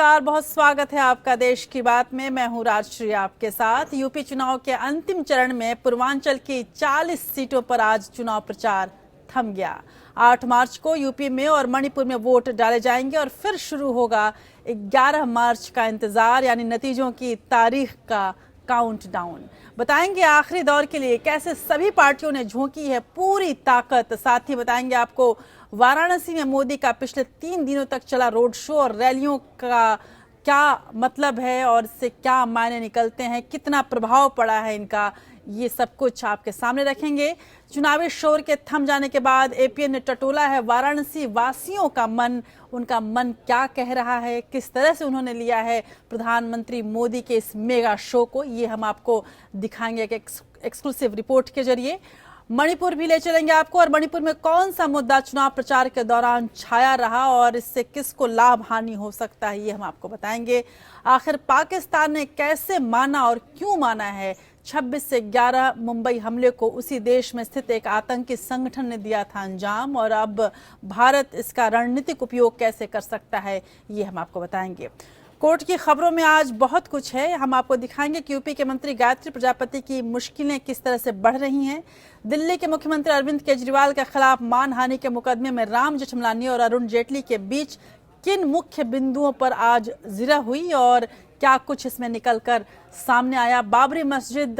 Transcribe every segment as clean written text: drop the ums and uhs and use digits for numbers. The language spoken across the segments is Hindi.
नमस्कार, बहुत स्वागत है आपका देश की बात में। मैं हूं राजश्री आपके साथ। यूपी चुनाव के अंतिम चरण में पूर्वांचल की 40 सीटों पर आज चुनाव प्रचार थम गया। 8 मार्च को यूपी में और मणिपुर में वोट डाले जाएंगे और फिर शुरू होगा 11 मार्च का इंतजार, यानी नतीजों की तारीख का काउंटडाउन। बताएंगे आखिरी दौर के लिए कैसे सभी पार्टियों ने झोंकी है पूरी ताकत। साथ ही बताएंगे आपको वाराणसी में मोदी का पिछले 3 दिनों तक चला रोड शो और रैलियों का क्या मतलब है और इससे क्या मायने निकलते हैं, कितना प्रभाव पड़ा है इनका, ये सब कुछ आपके सामने रखेंगे। चुनावी शोर के थम जाने के बाद एपीएन ने टटोला है वाराणसी वासियों का मन। उनका मन क्या कह रहा है, किस तरह से उन्होंने लिया है प्रधानमंत्री मोदी के इस मेगा शो को, ये हम आपको दिखाएंगे एक एक्सक्लूसिव रिपोर्ट के जरिए। मणिपुर भी ले चलेंगे आपको और मणिपुर में कौन सा मुद्दा चुनाव प्रचार के दौरान छाया रहा और इससे किसको लाभ हानि हो सकता है, ये हम आपको बताएंगे। आखिर पाकिस्तान ने कैसे माना और क्यों माना है 26 से 11 मुंबई हमले को? उसी देश में स्थित एक आतंकी संगठन ने दिया था अंजाम और अब भारत इसका रणनीतिक उपयोग कैसे कर सकता है, ये हम आपको बताएंगे। कोर्ट की खबरों में आज बहुत कुछ है। हम आपको दिखाएंगे कि यूपी के मंत्री गायत्री प्रजापति की मुश्किलें किस तरह से बढ़ रही हैं। दिल्ली के मुख्यमंत्री अरविंद केजरीवाल के खिलाफ मानहानि के मुकदमे में राम जेठमलानी और अरुण जेटली के बीच किन मुख्य बिंदुओं पर आज जिरह हुई और क्या कुछ इसमें निकलकर सामने आया? बाबरी मस्जिद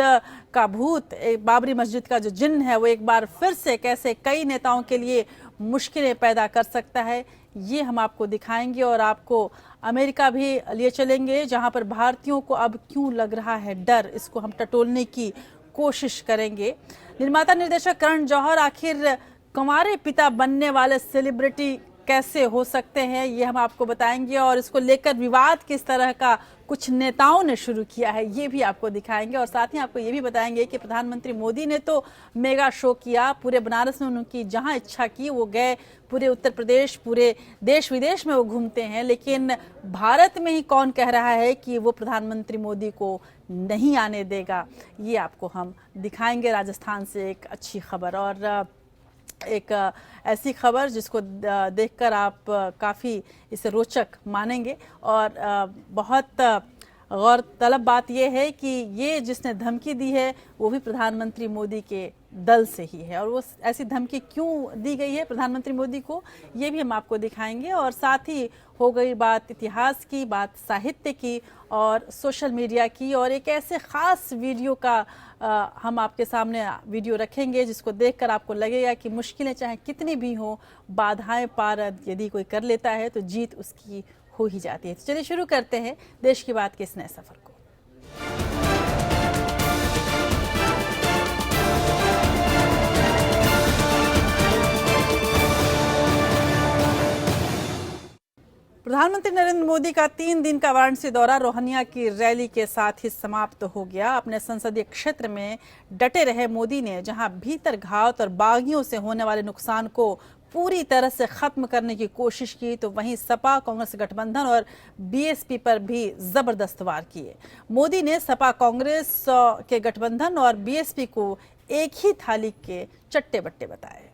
का भूत, बाबरी मस्जिद का जो जिन्न है वो एक बार फिर से कैसे कई नेताओं के लिए मुश्किलें पैदा कर सकता है, ये हम आपको दिखाएंगे। और आपको अमेरिका भी लिए चलेंगे जहां पर भारतीयों को अब क्यों लग रहा है डर, इसको हम टटोलने की कोशिश करेंगे। निर्माता निर्देशक करण जौहर आखिर कुंवारे पिता बनने वाले सेलिब्रिटी कैसे हो सकते हैं, ये हम आपको बताएंगे। और इसको लेकर विवाद किस तरह का कुछ नेताओं ने शुरू किया है, ये भी आपको दिखाएंगे। और साथ ही आपको ये भी बताएंगे कि प्रधानमंत्री मोदी ने तो मेगा शो किया पूरे बनारस में, उनकी जहां इच्छा की वो गए, पूरे उत्तर प्रदेश, पूरे देश विदेश में वो घूमते हैं, लेकिन भारत में ही कौन कह रहा है कि वो प्रधानमंत्री मोदी को नहीं आने देगा, ये आपको हम दिखाएंगे। राजस्थान से एक अच्छी खबर और एक ऐसी खबर जिसको देखकर आप काफ़ी इसे रोचक मानेंगे। और बहुत गौरतलब बात यह है कि ये जिसने धमकी दी है वो भी प्रधानमंत्री मोदी के दल से ही है। और वो ऐसी धमकी क्यों दी गई है प्रधानमंत्री मोदी को, ये भी हम आपको दिखाएंगे। और साथ ही हो गई बात इतिहास की, बात साहित्य की और सोशल मीडिया की, और एक ऐसे ख़ास वीडियो का हम आपके सामने वीडियो रखेंगे जिसको देखकर आपको लगेगा कि मुश्किलें चाहे कितनी भी हों, बाधाएं पार यदि कोई कर लेता है तो जीत उसकी हो ही जाती है। तो चलिए शुरू करते हैं देश की बात के इस नए सफर को। प्रधानमंत्री नरेंद्र मोदी का 3 दिन का वाराणसी दौरा रोहनिया की रैली के साथ ही समाप्त हो गया। अपने संसदीय क्षेत्र में डटे रहे मोदी ने जहां भीतर घात और बागियों से होने वाले नुकसान को पूरी तरह से खत्म करने की कोशिश की, तो वहीं सपा कांग्रेस गठबंधन और बीएसपी पर भी जबरदस्त वार किए। मोदी ने सपा कांग्रेस के गठबंधन और बीएसपी को एक ही थाली के चट्टे बट्टे बताए।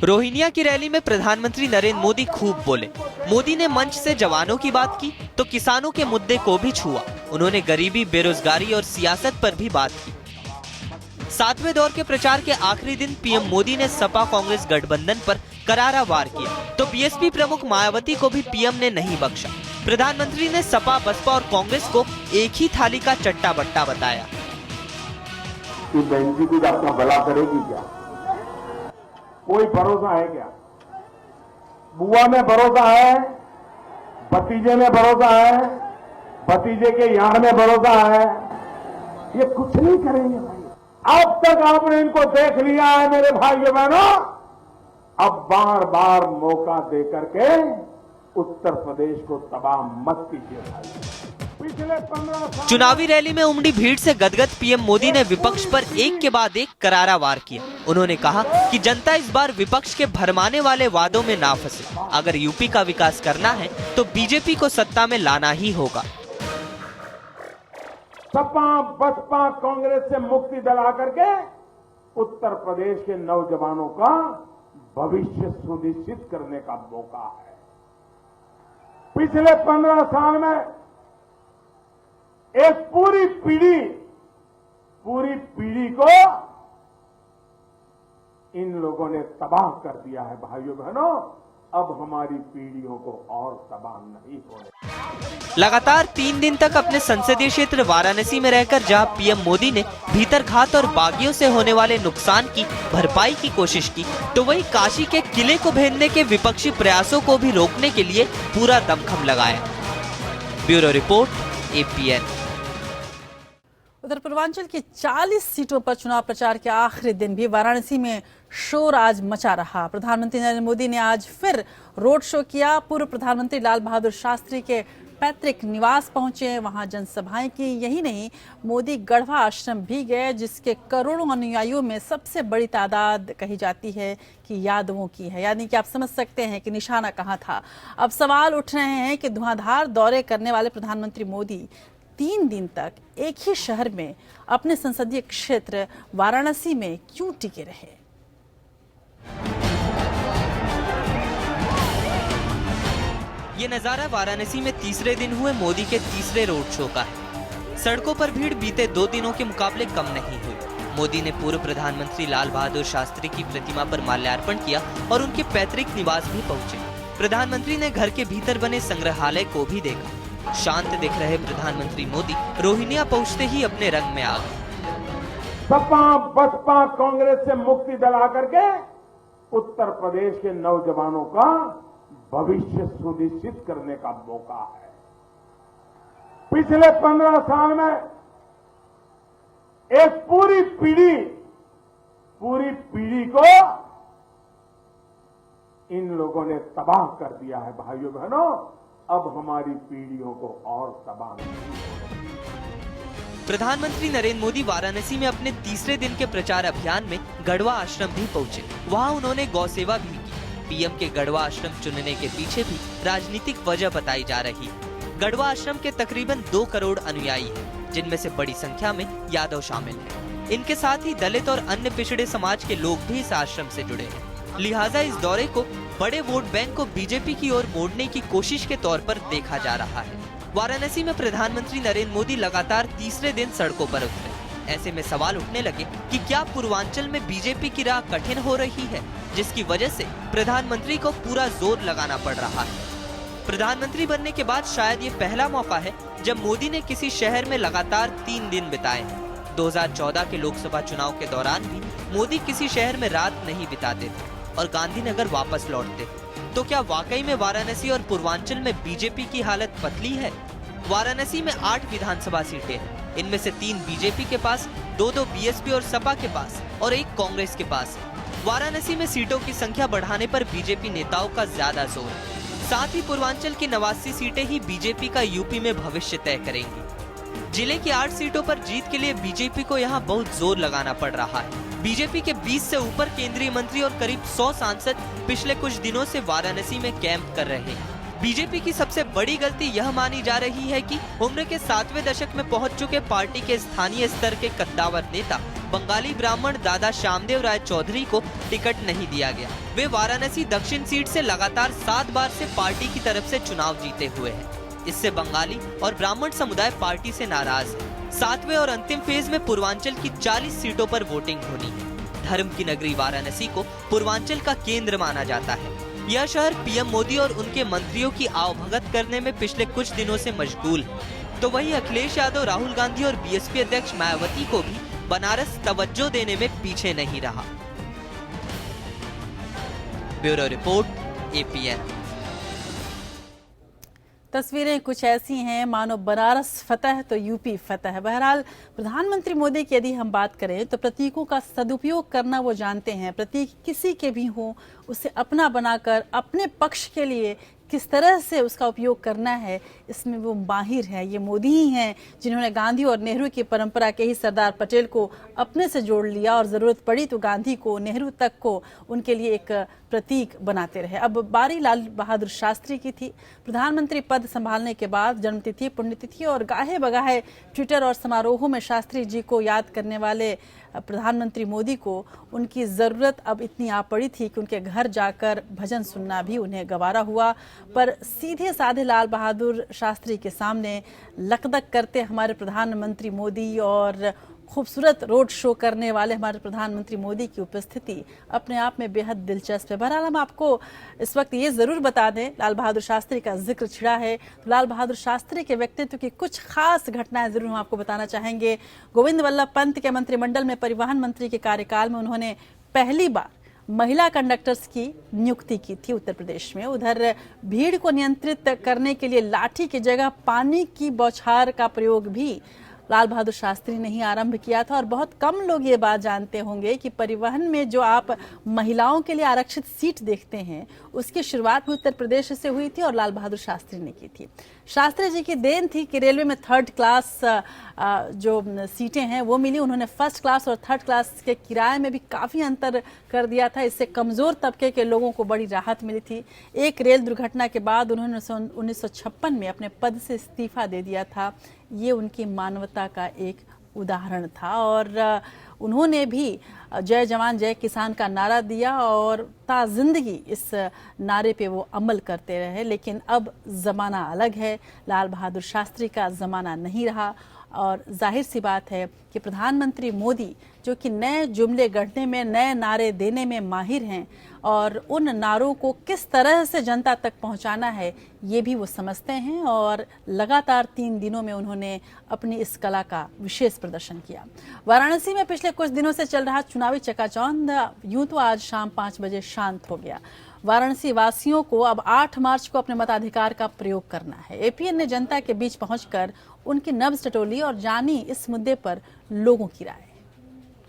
रोहिनिया की रैली में प्रधानमंत्री नरेंद्र मोदी खूब बोले। मोदी ने मंच से जवानों की बात की तो किसानों के मुद्दे को भी छुआ। उन्होंने गरीबी, बेरोजगारी और सियासत पर भी बात की। 7वें दौर के प्रचार के आखिरी दिन पीएम मोदी ने सपा कांग्रेस गठबंधन पर करारा वार किया तो बीएसपी प्रमुख मायावती को भी पीएम ने नहीं बख्शा। प्रधानमंत्री ने सपा, बसपा और कांग्रेस को एक ही थाली का चट्टा बट्टा बताया। बहन जी कुछ अपना भला करेगी क्या? कोई भरोसा है क्या? बुआ में भरोसा है, भतीजे में भरोसा है, भतीजे के यार में भरोसा है, ये कुछ नहीं करेंगे भाई। अब तक आपने इनको देख लिया है मेरे भाइयों बहनों, अब बार बार मौका दे करके उत्तर प्रदेश को तबाह मत कीजिए भाई। पिछले 15 साल चुनावी रैली में उमड़ी भीड़ से गदगद पीएम मोदी ने विपक्ष पर एक के बाद एक करारा वार किया। उन्होंने कहा कि जनता इस बार विपक्ष के भरमाने वाले वादों में ना फंसे। अगर यूपी का विकास करना है तो बीजेपी को सत्ता में लाना ही होगा। सपा, बसपा, कांग्रेस से मुक्ति दिला करके उत्तर प्रदेश के नौजवानों का भविष्य सुनिश्चित करने का मौका है। पिछले 15 साल में एक पूरी पीढ़ी को इन लोगों ने तबाह कर दिया है। भाइयों बहनों, अब हमारी पीढ़ियों को और तबाह नहीं होने। लगातार 3 दिन तक अपने संसदीय क्षेत्र वाराणसी में रहकर जहां पीएम मोदी ने भीतरघात और बागियों से होने वाले नुकसान की भरपाई की कोशिश की, तो वहीं काशी के किले को भेदने के विपक्षी प्रयासों को भी रोकने के लिए पूरा दमखम लगाया। Bureau report, APN। उधर पूर्वांचल की 40 सीटों पर चुनाव प्रचार के आखिरी दिन भी वाराणसी में शोर आज मचा रहा। प्रधानमंत्री नरेंद्र मोदी ने आज फिर रोड शो किया। पूर्व प्रधानमंत्री लाल बहादुर शास्त्री के पैतृक निवास पहुंचे, वहां जनसभाएं की। यही नहीं, मोदी गढ़वा आश्रम भी गए, जिसके करोड़ों अनुयायियों में सबसे बड़ी तादाद कही जाती है कि यादवों की है। यानी कि आप समझ सकते हैं कि निशाना कहां था। अब सवाल उठ रहे हैं कि धुआंधार दौरे करने वाले प्रधानमंत्री मोदी 3 दिन तक एक ही शहर में अपने संसदीय क्षेत्र वाराणसी में क्यों टिके रहे। ये नजारा वाराणसी में तीसरे दिन हुए मोदी के तीसरे रोड शो का है। सड़कों पर भीड़ बीते 2 दिनों के मुकाबले कम नहीं हुई। मोदी ने पूर्व प्रधानमंत्री लाल बहादुर शास्त्री की प्रतिमा पर माल्यार्पण किया और उनके पैतृक निवास भी पहुंचे। प्रधानमंत्री ने घर के भीतर बने संग्रहालय को भी देखा। शांत दिख रहे प्रधानमंत्री मोदी रोहिणिया पहुंचते ही अपने रंग में आ गए। सपा बसपा कांग्रेस से मुक्ति दिला करके उत्तर प्रदेश के नौजवानों का भविष्य सुनिश्चित करने का मौका है। पिछले 15 साल में एक पूरी पीढ़ी को इन लोगों ने तबाह कर दिया है। भाइयों बहनों, अब हमारी पीढ़ियों को और तबाह नहीं होने। प्रधानमंत्री नरेंद्र मोदी वाराणसी में अपने तीसरे दिन के प्रचार अभियान में गढ़वा आश्रम भी पहुंचे। वहां उन्होंने गौ सेवा भी की। पीएम के गढ़वा आश्रम चुनने के पीछे भी राजनीतिक वजह बताई जा रही है। गढ़वा आश्रम के तकरीबन 2 करोड़ अनुयायी हैं, जिनमें से बड़ी संख्या में यादव शामिल हैं। इनके साथ ही दलित और अन्य पिछड़े समाज के लोग भी इस आश्रम से जुड़े हैं। लिहाजा इस दौरे को बड़े वोट बैंक को बीजेपी की ओर मोड़ने की कोशिश के तौर पर देखा जा रहा है। वाराणसी में प्रधानमंत्री नरेंद्र मोदी लगातार तीसरे दिन सड़कों पर उतरे। ऐसे में सवाल उठने लगे कि क्या पूर्वांचल में बीजेपी की राह कठिन हो रही है, जिसकी वजह से प्रधानमंत्री को पूरा जोर लगाना पड़ रहा है। प्रधानमंत्री बनने के बाद शायद ये पहला मौका है जब मोदी ने किसी शहर में लगातार 3 दिन बिताए हैं। 2014 के लोकसभा चुनाव के दौरान भी मोदी किसी शहर में रात नहीं बिताते थे और गांधीनगर वापस लौटते। तो क्या वाकई में वाराणसी और पूर्वांचल में बीजेपी की हालत पतली है? वाराणसी में 8 विधानसभा सीटें हैं। इनमें से 3 बीजेपी के पास, 2 बीएसपी और सपा के पास और 1 कांग्रेस के पास। वाराणसी में सीटों की संख्या बढ़ाने पर बीजेपी नेताओं का ज्यादा जोर है। साथ ही पूर्वांचल की 89 सीटें ही बीजेपी का यूपी में भविष्य तय करेंगी। जिले की 8 सीटों पर जीत के लिए बीजेपी को यहाँ बहुत जोर लगाना पड़ रहा है। बीजेपी के 20 से ऊपर केंद्रीय मंत्री और करीब 100 सांसद पिछले कुछ दिनों से वाराणसी में कैंप कर रहे हैं। बीजेपी की सबसे बड़ी गलती यह मानी जा रही है कि उम्र के 7वें दशक में पहुंच चुके पार्टी के स्थानीय स्तर के कद्दावर नेता बंगाली ब्राह्मण दादा श्यामदेव राय चौधरी को टिकट नहीं दिया गया। वे वाराणसी दक्षिण सीट से लगातार 7 बार से पार्टी की तरफ से चुनाव जीते हुए हैं। इससे बंगाली और ब्राह्मण समुदाय पार्टी से नाराज है। 7वें और अंतिम फेज में पूर्वांचल की 40 सीटों पर वोटिंग होनी है। धर्म की नगरी वाराणसी को पूर्वांचल का केंद्र माना जाता है। यह शहर पीएम मोदी और उनके मंत्रियों की आवभगत करने में पिछले कुछ दिनों से मशगूल है। तो वहीं अखिलेश यादव, राहुल गांधी और बीएसपी अध्यक्ष मायावती को भी बनारस तवज्जो देने में पीछे नहीं रहा। Bureau report, APN। तस्वीरें कुछ ऐसी हैं मानो बनारस फतह तो यूपी फतह। बहरहाल प्रधानमंत्री मोदी की यदि हम बात करें तो प्रतीकों का सदुपयोग करना वो जानते हैं। प्रतीक किसी के भी हों, उसे अपना बनाकर अपने पक्ष के लिए किस तरह से उसका उपयोग करना है, इसमें वो माहिर है। ये मोदी ही हैं जिन्होंने गांधी और नेहरू की परंपरा के ही सरदार पटेल को अपने से जोड़ लिया और जरूरत पड़ी तो गांधी को, नेहरू तक को उनके लिए एक प्रतीक बनाते रहे। अब बारी लाल बहादुर शास्त्री की थी। प्रधानमंत्री पद संभालने के बाद जन्मतिथि, पुण्यतिथि और गाहे बगाहे ट्विटर और समारोहों में शास्त्री जी को याद करने वाले प्रधानमंत्री मोदी को उनकी ज़रूरत अब इतनी आ पड़ी थी कि उनके घर जाकर भजन सुनना भी उन्हें गवारा हुआ। पर सीधे साधे लाल बहादुर शास्त्री के सामने लकदक करते हमारे प्रधानमंत्री मोदी और खूबसूरत रोड शो करने वाले हमारे प्रधानमंत्री मोदी की उपस्थिति अपने आप में बेहद दिलचस्प है। बहरहाल हम आपको इस वक्त ये जरूर बता दें, लाल बहादुर शास्त्री का जिक्र छिड़ा है तो लाल बहादुर शास्त्री के व्यक्तित्व की कुछ खास घटनाएं जरूर हम आपको बताना चाहेंगे। गोविंद वल्लभ पंत के मंत्रिमंडल में परिवहन मंत्री के कार्यकाल में उन्होंने पहली बार महिला कंडक्टर्स की नियुक्ति की थी उत्तर प्रदेश में। उधर भीड़ को नियंत्रित करने के लिए लाठी की जगह पानी की बौछार का प्रयोग भी लाल बहादुर शास्त्री ने ही आरंभ किया था। और बहुत कम लोग ये बात जानते होंगे कि परिवहन में जो आप महिलाओं के लिए आरक्षित सीट देखते हैं उसकी शुरुआत भी उत्तर प्रदेश से हुई थी और लाल बहादुर शास्त्री ने की थी। शास्त्री जी की देन थी कि रेलवे में 3rd क्लास जो सीटें हैं वो मिली। उन्होंने 1st क्लास और 3rd क्लास के किराए में भी काफ़ी अंतर कर दिया था। इससे कमज़ोर तबके के लोगों को बड़ी राहत मिली थी। एक रेल दुर्घटना के बाद उन्होंने 1956 में अपने पद से इस्तीफा दे दिया था। ये उनकी मानवता का एक उदाहरण था और उन्होंने भी जय जवान जय किसान का नारा दिया और ता जिंदगी इस नारे पे वो अमल करते रहे। लेकिन अब ज़माना अलग है, लाल बहादुर शास्त्री का ज़माना नहीं रहा और जाहिर सी बात है कि प्रधानमंत्री मोदी जो कि नए जुमले गढ़ने में, नए नारे देने में माहिर हैं और उन नारों को किस तरह से जनता तक पहुंचाना है ये भी वो समझते हैं और लगातार 3 दिनों में उन्होंने अपनी इस कला का विशेष प्रदर्शन किया। वाराणसी में पिछले कुछ दिनों से चल रहा चुनावी चकाचौंध यूं तो आज शाम 5 बजे शांत हो गया। वाराणसी वासियों को अब 8 मार्च को अपने मताधिकार का प्रयोग करना है। एपीएन ने जनता के बीच पहुंचकर उनकी नब्ज टटोली और जानी इस मुद्दे पर लोगों की राय।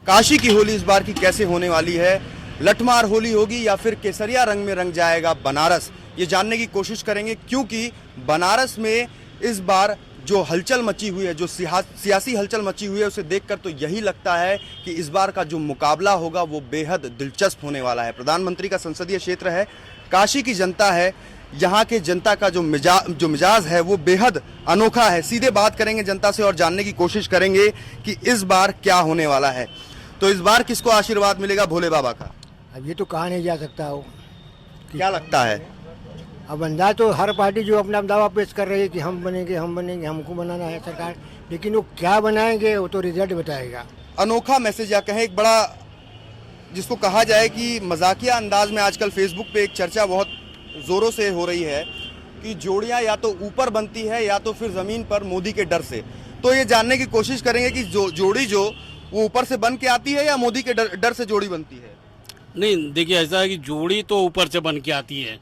काशी की होली इस बार की कैसे होने वाली है? लठमार होली होगी या फिर केसरिया रंग में रंग जाएगा बनारस? ये जानने की कोशिश करेंगे क्योंकि बनारस में इस बार जो हलचल मची हुई है, जो सियासी हलचल मची हुई है, उसे देखकर तो यही लगता है कि इस बार का जो मुकाबला होगा वो बेहद दिलचस्प होने वाला है। प्रधानमंत्री का संसदीय क्षेत्र है, काशी की जनता है, यहाँ के जनता का जो मिजाज है वो बेहद अनोखा है। सीधे बात करेंगे जनता से और जानने की कोशिश करेंगे कि इस बार क्या होने वाला है। तो इस बार किसको आशीर्वाद मिलेगा भोले बाबा का? अब ये तो कहा नहीं जा सकता हो। क्या लगता है? अब अंदाज तो हर पार्टी जो अपना दावा पेश कर रही है कि हम बनेंगे, हमको बनाना है सरकार, लेकिन वो क्या बनाएंगे वो तो रिजल्ट बताएगा। अनोखा मैसेज या कहें एक बड़ा जिसको कहा जाए कि मजाकिया अंदाज में आजकल फेसबुक पे एक चर्चा बहुत जोरों से हो रही है कि जोड़ियां या तो ऊपर बनती है या तो फिर जमीन पर मोदी के डर से। तो ये जानने की कोशिश करेंगे कि जोड़ी जो वो ऊपर से बन के आती है या मोदी के डर से जोड़ी बनती है? नहीं, देखिए ऐसा है कि जोड़ी तो ऊपर से बन के आती है।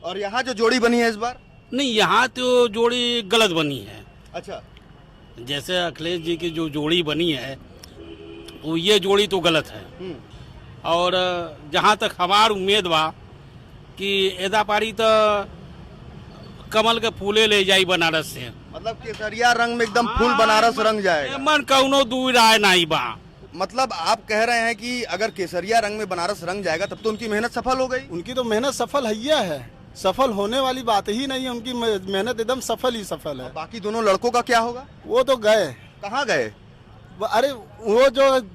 और यहाँ जो जोड़ी बनी है इस बार? नहीं, यहाँ तो जोड़ी गलत बनी है। अच्छा, जैसे अखिलेश जी की जो जोड़ी बनी है वो ये जोड़ी तो गलत है। और जहाँ तक हमार उम्मीद बा कि एदा पारी तो कमल के फूले ले जाई बनारस से, मतलब केसरिया रंग में एकदम फुल बनारस रंग जाएगा। मन कौनो दूर राय नहीं बा। मतलब आप कह रहे हैं कि अगर केसरिया रंग में बनारस रंग जाएगा तब तो उनकी मेहनत सफल हो गई? उनकी तो मेहनत सफल है, सफल होने वाली बात ही नहीं है। उनकी मेहनत एकदम सफल ही सफल है। बाकी दोनों लड़कों का क्या होगा? वो तो गए। कहाँ गए? अरे वो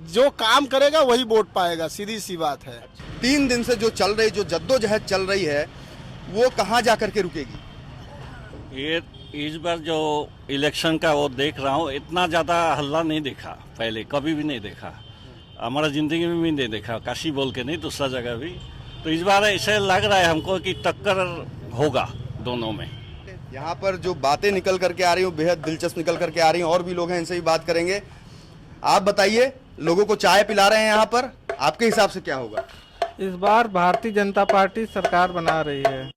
जो काम करेगा वही वोट पाएगा, सीधी सी बात है। 3 दिन से जो चल रही, जो जद्दोजहद चल रही है वो कहाँ जा करके रुकेगी? ये इस बार जो इलेक्शन का वो देख रहा हूँ, इतना ज़्यादा हल्ला नहीं देखा, पहले कभी भी नहीं देखा, हमारा ज़िंदगी में भी नहीं देखा, काशी बोल के नहीं दूसरा जगह भी। तो इस बार ऐसे लग रहा है हमको कि टक्कर होगा दोनों में। यहाँ पर जो बातें निकल करके आ रही हैं बेहद दिलचस्प निकल करके आ रही हैं और भी लोग हैं, इनसे भी बात करेंगे। आप बताइए, लोगों को चाय पिला रहे हैं यहाँ पर, आपके हिसाब से क्या होगा? इस बार भारतीय जनता पार्टी सरकार बना रही है।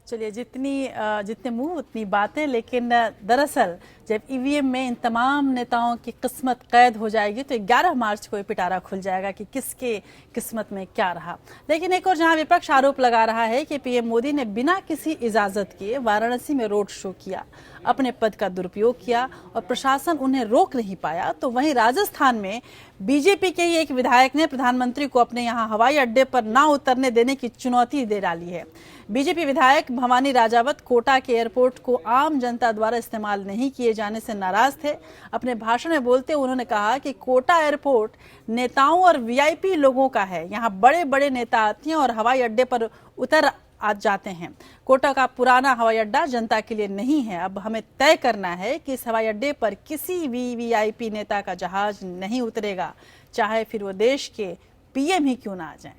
चलिए, जितने मुंह उतनी बातें, लेकिन दरअसल जब ईवीएम में इन तमाम नेताओं की किस्मत कैद हो जाएगी तो 11 मार्च को ये पिटारा खुल जाएगा कि किसके किस्मत में क्या रहा। लेकिन एक और जहां विपक्ष आरोप लगा रहा है कि पीएम मोदी ने बिना किसी इजाजत के वाराणसी में रोड शो किया, अपने पद का दुरुपयोग किया और प्रशासन उन्हें रोक नहीं पाया, तो वहीं राजस्थान में बीजेपी के ही एक विधायक ने प्रधानमंत्री को अपने यहां हवाई अड्डे पर ना उतरने देने की चुनौती दे डाली है। बीजेपी विधायक भवानी राजावत कोटा के एयरपोर्ट को आम जनता द्वारा इस्तेमाल नहीं किए जाने से नाराज थे। अपने भाषण में बोलते उन्होंने कहा कि कोटा एयरपोर्ट नेताओं और वीआईपी लोगों का है, यहाँ बड़े बड़े नेता आते हैं और हवाई अड्डे पर उतर आ जाते हैं। कोटा का पुराना हवाई अड्डा जनता के लिए नहीं है। अब हमें तय करना है कि इस हवाई अड्डे पर किसी भी वीआईपी नेता का जहाज नहीं उतरेगा, चाहे फिर वो देश के पीएम ही क्यों ना आ जाएं।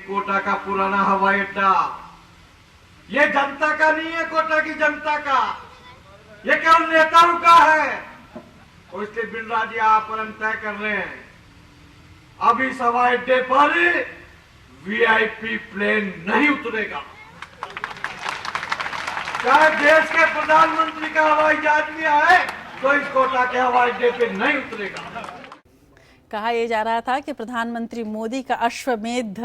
कोटा का पुराना हवाई अड्डा ये जनता का नहीं है, कोटा की जनता का, ये केवल नेताओं का है। और इसलिए बिरला जी आप और हम तय कर रहे हैं, अब इस हवाई अड्डे पर वीआईपी प्लेन नहीं उतरेगा। चाहे देश के प्रधानमंत्री का हवाई जहाज भी आए तो इस कोटा के हवाई अड्डे पे नहीं उतरेगा। कहा यह जा रहा था कि प्रधानमंत्री मोदी का अश्वमेध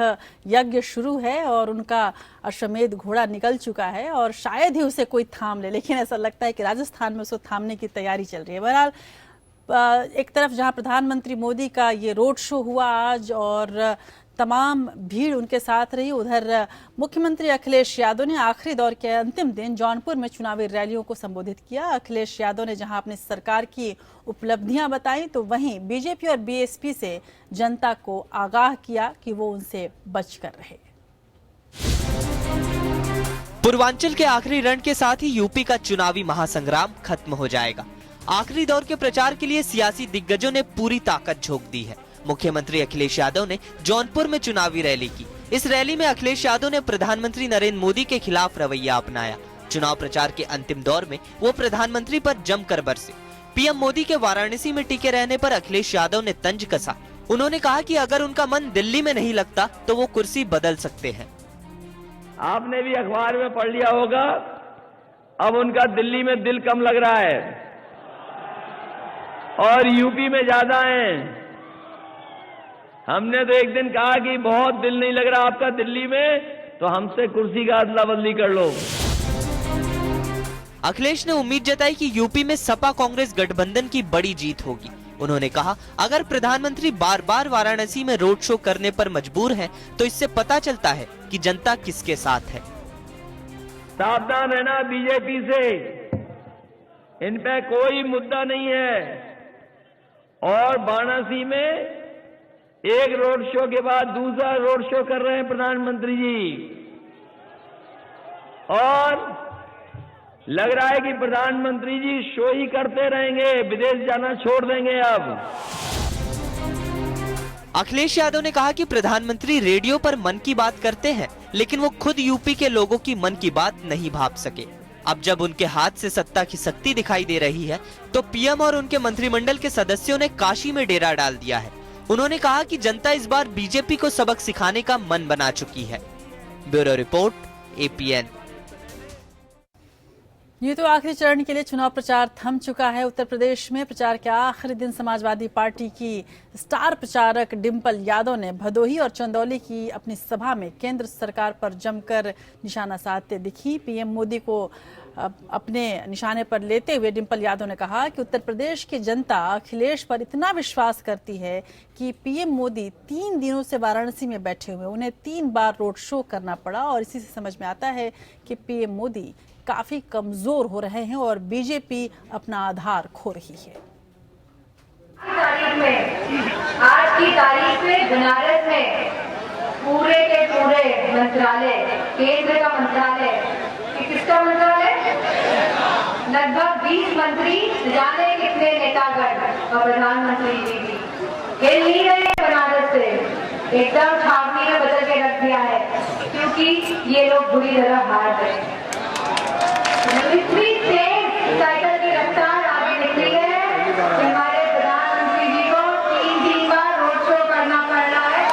यज्ञ शुरू है और उनका अश्वमेध घोड़ा निकल चुका है और शायद ही उसे कोई थाम ले, लेकिन ऐसा लगता है कि राजस्थान में उसको थामने की तैयारी चल रही है। बहरहाल एक तरफ जहां प्रधानमंत्री मोदी का ये रोड शो हुआ आज और तमाम भीड़ उनके साथ रही, उधर मुख्यमंत्री अखिलेश यादव ने आखिरी दौर के अंतिम दिन जौनपुर में चुनावी रैलियों को संबोधित किया। अखिलेश यादव ने जहां अपनी सरकार की उपलब्धियां बताई तो वहीं बीजेपी और बीएसपी से जनता को आगाह किया कि वो उनसे बचकर रहे। पूर्वांचल के आखिरी रण के साथ ही यूपी का चुनावी महासंग्राम खत्म हो जाएगा। आखिरी दौर के प्रचार के लिए सियासी दिग्गजों ने पूरी ताकत झोंक दी है। मुख्यमंत्री अखिलेश यादव ने जौनपुर में चुनावी रैली की। इस रैली में अखिलेश यादव ने प्रधानमंत्री नरेंद्र मोदी के खिलाफ रवैया अपनाया। चुनाव प्रचार के अंतिम दौर में वो प्रधानमंत्री पर जमकर बरसे। पीएम मोदी के वाराणसी में टिके रहने पर अखिलेश यादव ने तंज कसा। उन्होंने कहा कि अगर उनका मन दिल्ली में नहीं लगता तो वो कुर्सी बदल सकते हैं। आपने भी अखबार में पढ़ लिया होगा, अब उनका दिल्ली में दिल कम लग रहा है और यूपी में ज्यादा है। हमने तो एक दिन कहा कि बहुत दिल नहीं लग रहा आपका दिल्ली में, तो हमसे कुर्सी का अदला बदली कर लो। अखिलेश ने उम्मीद जताई कि यूपी में सपा कांग्रेस गठबंधन की बड़ी जीत होगी। उन्होंने कहा, अगर प्रधानमंत्री बार बार वाराणसी में रोड शो करने पर मजबूर हैं, तो इससे पता चलता है कि जनता किसके साथ है। सावधान रहना बीजेपी से, इन पे कोई मुद्दा नहीं है। और वाराणसी में एक रोड शो के बाद दूसरा रोड शो कर रहे हैं प्रधानमंत्री जी, और लग रहा है कि प्रधानमंत्री जी शो ही करते रहेंगे, विदेश जाना छोड़ देंगे। अब अखिलेश यादव ने कहा कि प्रधानमंत्री रेडियो पर मन की बात करते हैं, लेकिन वो खुद यूपी के लोगों की मन की बात नहीं भांप सके। अब जब उनके हाथ से सत्ता की शक्ति दिखाई दे रही है, तो पीएम और उनके मंत्रिमंडल के सदस्यों ने काशी में डेरा डाल दिया है। उन्होंने कहा कि जनता इस बार बीजेपी को सबक सिखाने का मन बना चुकी है। Bureau report, APN. ये तो आखिरी चरण के लिए चुनाव प्रचार थम चुका है। उत्तर प्रदेश में प्रचार के आखिरी दिन समाजवादी पार्टी की स्टार प्रचारक डिंपल यादव ने भदोही और चंदौली की अपनी सभा में केंद्र सरकार पर जमकर निशाना साधते दिखी। पीएम मोदी को अपने निशाने पर लेते हुए डिंपल यादव ने कहा कि उत्तर प्रदेश की जनता अखिलेश पर इतना विश्वास करती है कि पीएम मोदी 3 दिनों से वाराणसी में बैठे हुए, उन्हें 3 बार रोड शो करना पड़ा और इसी से समझ में आता है कि पीएम मोदी काफी कमजोर हो रहे हैं और बीजेपी अपना आधार खो रही है। आज की तारीख में बनारस में पूरे के पूरे मंत्रालय, केंद्र का मंत्रालय, किसका मंत्रालय, लगभग 20 मंत्री, जाने कितने नेतागण और प्रधानमंत्री जी भी हिल नहीं रहे बनारस से, एकदम छावनी में बदल के रख दिया है, क्योंकि ये लोग बुरी तरह हार गए। इतनी तेज साइकिल की रफ्तार आगे निकली है कि हमारे प्रधानमंत्री जी को 3 बार रोड शो करना पड़ रहा है।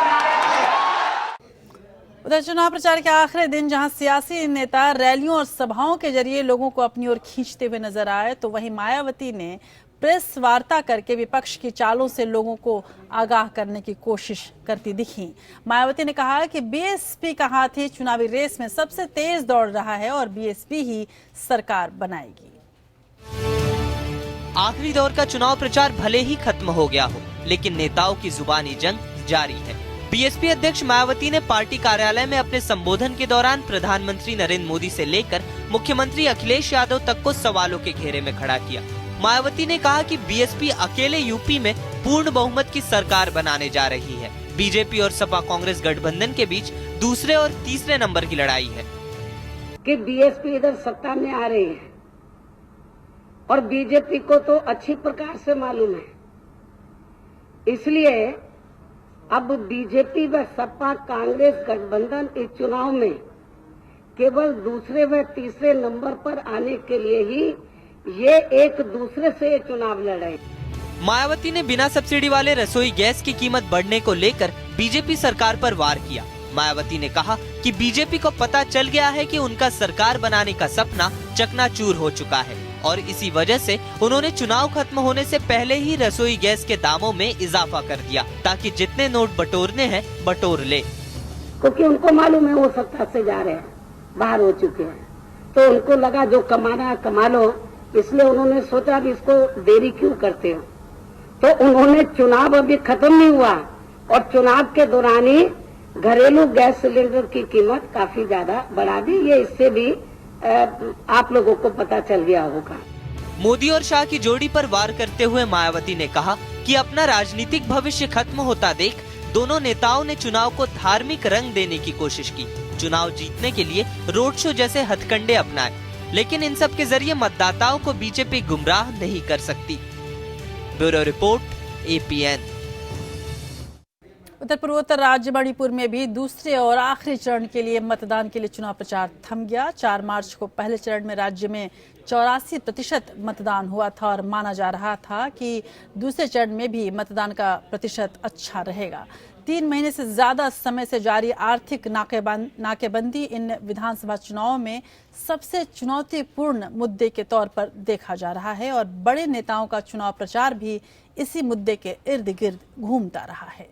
उधर चुनाव प्रचार के आखिरी दिन जहां सियासी नेता रैलियों और सभाओं के जरिए लोगों को अपनी ओर खींचते हुए नजर आए, तो वहीं मायावती ने प्रेस वार्ता करके विपक्ष की चालों से लोगों को आगाह करने की कोशिश करती दिखी। मायावती ने कहा कि बीएसपी का हाथी चुनावी रेस में सबसे तेज दौड़ रहा है और बीएसपी ही सरकार बनाएगी। आखिरी दौर का चुनाव प्रचार भले ही खत्म हो गया हो, लेकिन नेताओं की जुबानी जंग जारी है। बीएसपी अध्यक्ष मायावती ने पार्टी कार्यालय में अपने संबोधन के दौरान प्रधानमंत्री नरेंद्र मोदी से लेकर मुख्यमंत्री अखिलेश यादव तक को सवालों के घेरे में खड़ा किया। मायावती ने कहा कि बीएसपी अकेले यूपी में पूर्ण बहुमत की सरकार बनाने जा रही है। बीजेपी और सपा कांग्रेस गठबंधन के बीच दूसरे और तीसरे नंबर की लड़ाई है कि बीएसपी इधर सत्ता में आ रही है और बीजेपी को तो अच्छी प्रकार से मालूम है, इसलिए अब बीजेपी व सपा कांग्रेस गठबंधन इस चुनाव में केवल दूसरे व तीसरे नंबर पर आने के लिए ही ये एक दूसरे से चुनाव लड़े। मायावती ने बिना सब्सिडी वाले रसोई गैस की कीमत बढ़ने को लेकर बीजेपी सरकार पर वार किया। मायावती ने कहा कि बीजेपी को पता चल गया है कि उनका सरकार बनाने का सपना चकनाचूर हो चुका है और इसी वजह से उन्होंने चुनाव खत्म होने से पहले ही रसोई गैस के दामों में इजाफा कर दिया ताकि जितने नोट बटोरने हैं बटोर ले। क्योंकि उनको मालूम है वो सत्ता से जा रहे हैं, बाहर हो चुके हैं, तो उनको लगा जो कमाना है कमा लो, इसलिए उन्होंने सोचा भी इसको देरी क्यों करते हो, तो उन्होंने चुनाव अभी खत्म नहीं हुआ और चुनाव के दौरान ही घरेलू गैस सिलेंडर की कीमत काफी ज्यादा बढ़ा दी। ये इससे भी आप लोगों को पता चल गया होगा। मोदी और शाह की जोड़ी पर वार करते हुए मायावती ने कहा कि अपना राजनीतिक भविष्य खत्म होता देख दोनों नेताओं ने चुनाव को धार्मिक रंग देने की कोशिश की। चुनाव जीतने के लिए रोड शो जैसे हथकंडे अपनाए, लेकिन इन सब के जरिए मतदाताओं को बीजेपी गुमराह नहीं कर सकती। Bureau report, APN। उत्तर पूर्वोत्तर राज्य मणिपुर में भी दूसरे और आखिरी चरण के लिए मतदान के लिए चुनाव प्रचार थम गया। 4 मार्च को पहले चरण में राज्य में 84% मतदान हुआ था और माना जा रहा था कि दूसरे चरण में भी मतदान का प्रतिशत अच्छा रहेगा। 3 महीने से ज्यादा समय से जारी आर्थिक नाकेबंदी इन विधानसभा चुनावों में सबसे चुनौतीपूर्ण मुद्दे के तौर पर देखा जा रहा है और बड़े नेताओं का चुनाव प्रचार भी इसी मुद्दे के इर्द गिर्द घूमता रहा है।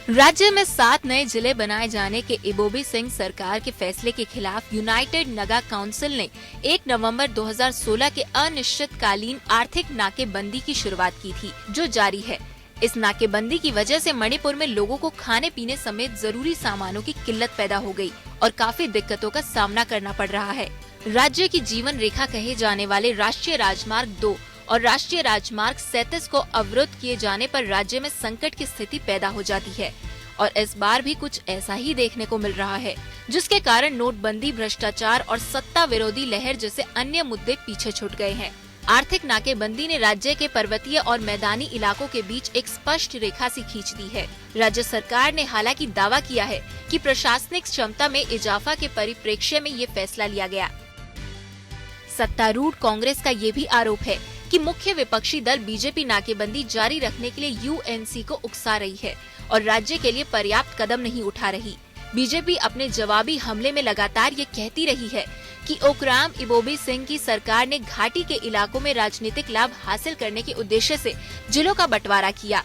राज्य में 7 नए जिले बनाए जाने के इबोबी सिंह सरकार के फैसले के खिलाफ यूनाइटेड नगा काउंसिल ने 1 नवंबर 2016 के अनिश्चितकालीन आर्थिक नाकेबंदी की शुरुआत की थी, जो जारी है। इस नाकेबंदी की वजह से मणिपुर में लोगों को खाने पीने समेत जरूरी सामानों की किल्लत पैदा हो गई और काफी दिक्कतों का सामना करना पड़ रहा है। राज्य की जीवन रेखा कहे जाने वाले राष्ट्रीय राजमार्ग 2 और राष्ट्रीय राजमार्ग 37 को अवरुद्ध किए जाने पर राज्य में संकट की स्थिति पैदा हो जाती है और इस बार भी कुछ ऐसा ही देखने को मिल रहा है, जिसके कारण नोटबंदी, भ्रष्टाचार और सत्ता विरोधी लहर जैसे अन्य मुद्दे पीछे छूट गए हैं। आर्थिक नाकेबंदी ने राज्य के पर्वतीय और मैदानी इलाकों के बीच एक स्पष्ट रेखा सी खींच दी है। राज्य सरकार ने हालांकि दावा किया है कि प्रशासनिक क्षमता में इजाफा के परिप्रेक्ष्य में ये फैसला लिया गया। सत्तारूढ़ कांग्रेस का ये भी आरोप है कि मुख्य विपक्षी दल बीजेपी नाकेबंदी जारी रखने के लिए यूएनसी को उकसा रही है और राज्य के लिए पर्याप्त कदम नहीं उठा रही। बीजेपी अपने जवाबी हमले में लगातार ये कहती रही है कि ओकराम इबोबी सिंह की सरकार ने घाटी के इलाकों में राजनीतिक लाभ हासिल करने के उद्देश्य से जिलों का बंटवारा किया।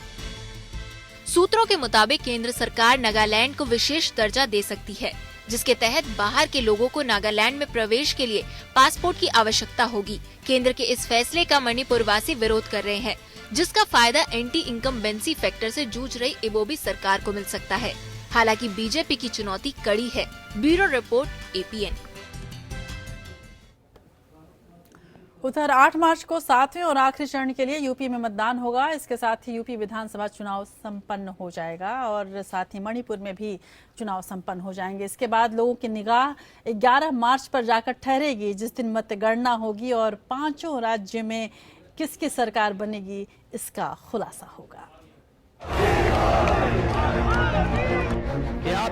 सूत्रों के मुताबिक केंद्र सरकार नागालैंड को विशेष दर्जा दे सकती है, जिसके तहत बाहर के लोगों को नागालैंड में प्रवेश के लिए पासपोर्ट की आवश्यकता होगी। केंद्र के इस फैसले का मणिपुर वासी विरोध कर रहे हैं, जिसका फायदा एंटी इनकम्बेंसी फैक्टर से जूझ रही इबोबी सरकार को मिल सकता है। हालांकि बीजेपी की चुनौती कड़ी है। Bureau report, APN। उधर 8 मार्च को 7वें और आखिरी चरण के लिए यूपी में मतदान होगा। इसके साथ ही यूपी विधानसभा चुनाव संपन्न हो जाएगा और साथ ही मणिपुर में भी चुनाव संपन्न हो जाएंगे। इसके बाद लोगों की निगाह 11 मार्च पर जाकर ठहरेगी, जिस दिन मतगणना होगी और 5 राज्य में किसकी सरकार बनेगी इसका खुलासा होगा।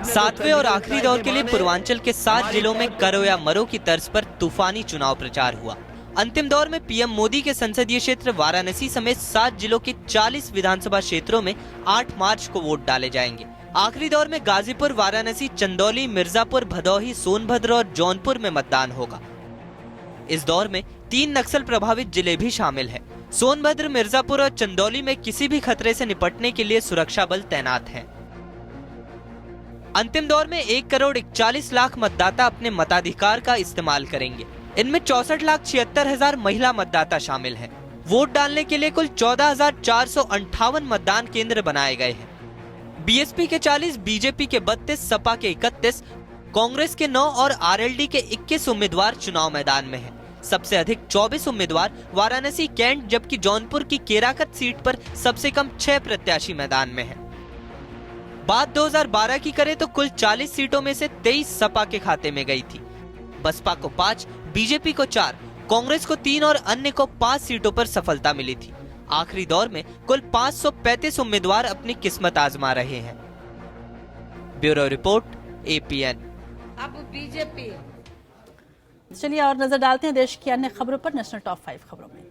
7वें और आखिरी दौर के लिए पूर्वांचल के 7 जिलों में करो या मरो की तर्ज पर तूफानी चुनाव प्रचार हुआ। अंतिम दौर में पीएम मोदी के संसदीय क्षेत्र वाराणसी समेत 7 जिलों के 40 विधानसभा क्षेत्रों में 8 मार्च को वोट डाले जाएंगे। आखिरी दौर में गाजीपुर, वाराणसी, चंदौली, मिर्जापुर, भदोही, सोनभद्र और जौनपुर में मतदान होगा। इस दौर में 3 नक्सल प्रभावित जिले भी शामिल हैं। सोनभद्र, मिर्जापुर और चंदौली में किसी भी खतरे से निपटने के लिए सुरक्षा बल तैनात हैं। अंतिम दौर में 1,41,00,000 मतदाता अपने मताधिकार का इस्तेमाल करेंगे। इनमें 64,76,000 महिला मतदाता शामिल हैं। वोट डालने के लिए कुल 14,458 मतदान केंद्र बनाए गए हैं। बीएसपी के 40, बीजेपी के 32, सपा के 31, कांग्रेस के 9 और आरएलडी के 21 उम्मीदवार चुनाव मैदान में हैं। सबसे अधिक 24 उम्मीदवार वाराणसी, कैंट, जबकि जौनपुर की केराकत सीट पर सबसे कम 6 प्रत्याशी मैदान में हैं। बात 2012 की करें तो कुल 40 सीटों में से 23 सपा के खाते में गई थी। बसपा को 5, बीजेपी को 4, कांग्रेस को 3 और अन्य को 5 सीटों पर सफलता मिली थी। आखिरी दौर में कुल 535 उम्मीदवार अपनी किस्मत आजमा रहे हैं। Bureau report, APN. अब बीजेपी। चलिए और नजर डालते हैं देश की अन्य खबरों पर। नेशनल टॉप 5 खबरों में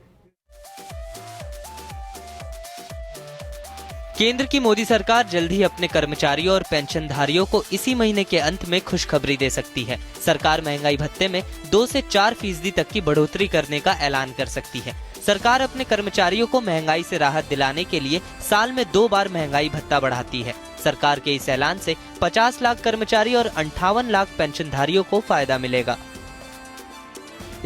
केंद्र की मोदी सरकार जल्द ही अपने कर्मचारियों और पेंशनधारियों को इसी महीने के अंत में खुशखबरी दे सकती है। सरकार महंगाई भत्ते में 2 से 4% तक की बढ़ोतरी करने का ऐलान कर सकती है। सरकार अपने कर्मचारियों को महंगाई से राहत दिलाने के लिए साल में 2 बार महंगाई भत्ता बढ़ाती है। सरकार के इस ऐलान से 50 लाख कर्मचारी और 58 लाख पेंशनधारियों को फायदा मिलेगा।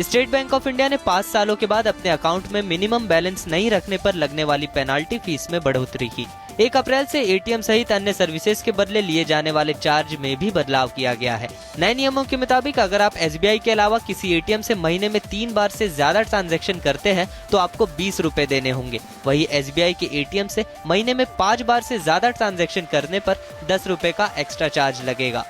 स्टेट बैंक ऑफ इंडिया ने 5 सालों के बाद अपने अकाउंट में मिनिमम बैलेंस नहीं रखने पर लगने वाली पेनाल्टी फीस में बढ़ोतरी की। 1 अप्रैल से एटीएम सहित अन्य सर्विसेज के बदले लिए जाने वाले चार्ज में भी बदलाव किया गया है। नए नियमों के मुताबिक अगर आप एसबीआई के अलावा किसी एटीएम से महीने में 3 बार से ज्यादा ट्रांजैक्शन करते हैं तो आपको 20 रुपए देने होंगे। वहीं एसबीआई के एटीएम से महीने में 5 बार से ज्यादा ट्रांजैक्शन करने पर 10 रुपए का एक्स्ट्रा चार्ज लगेगा।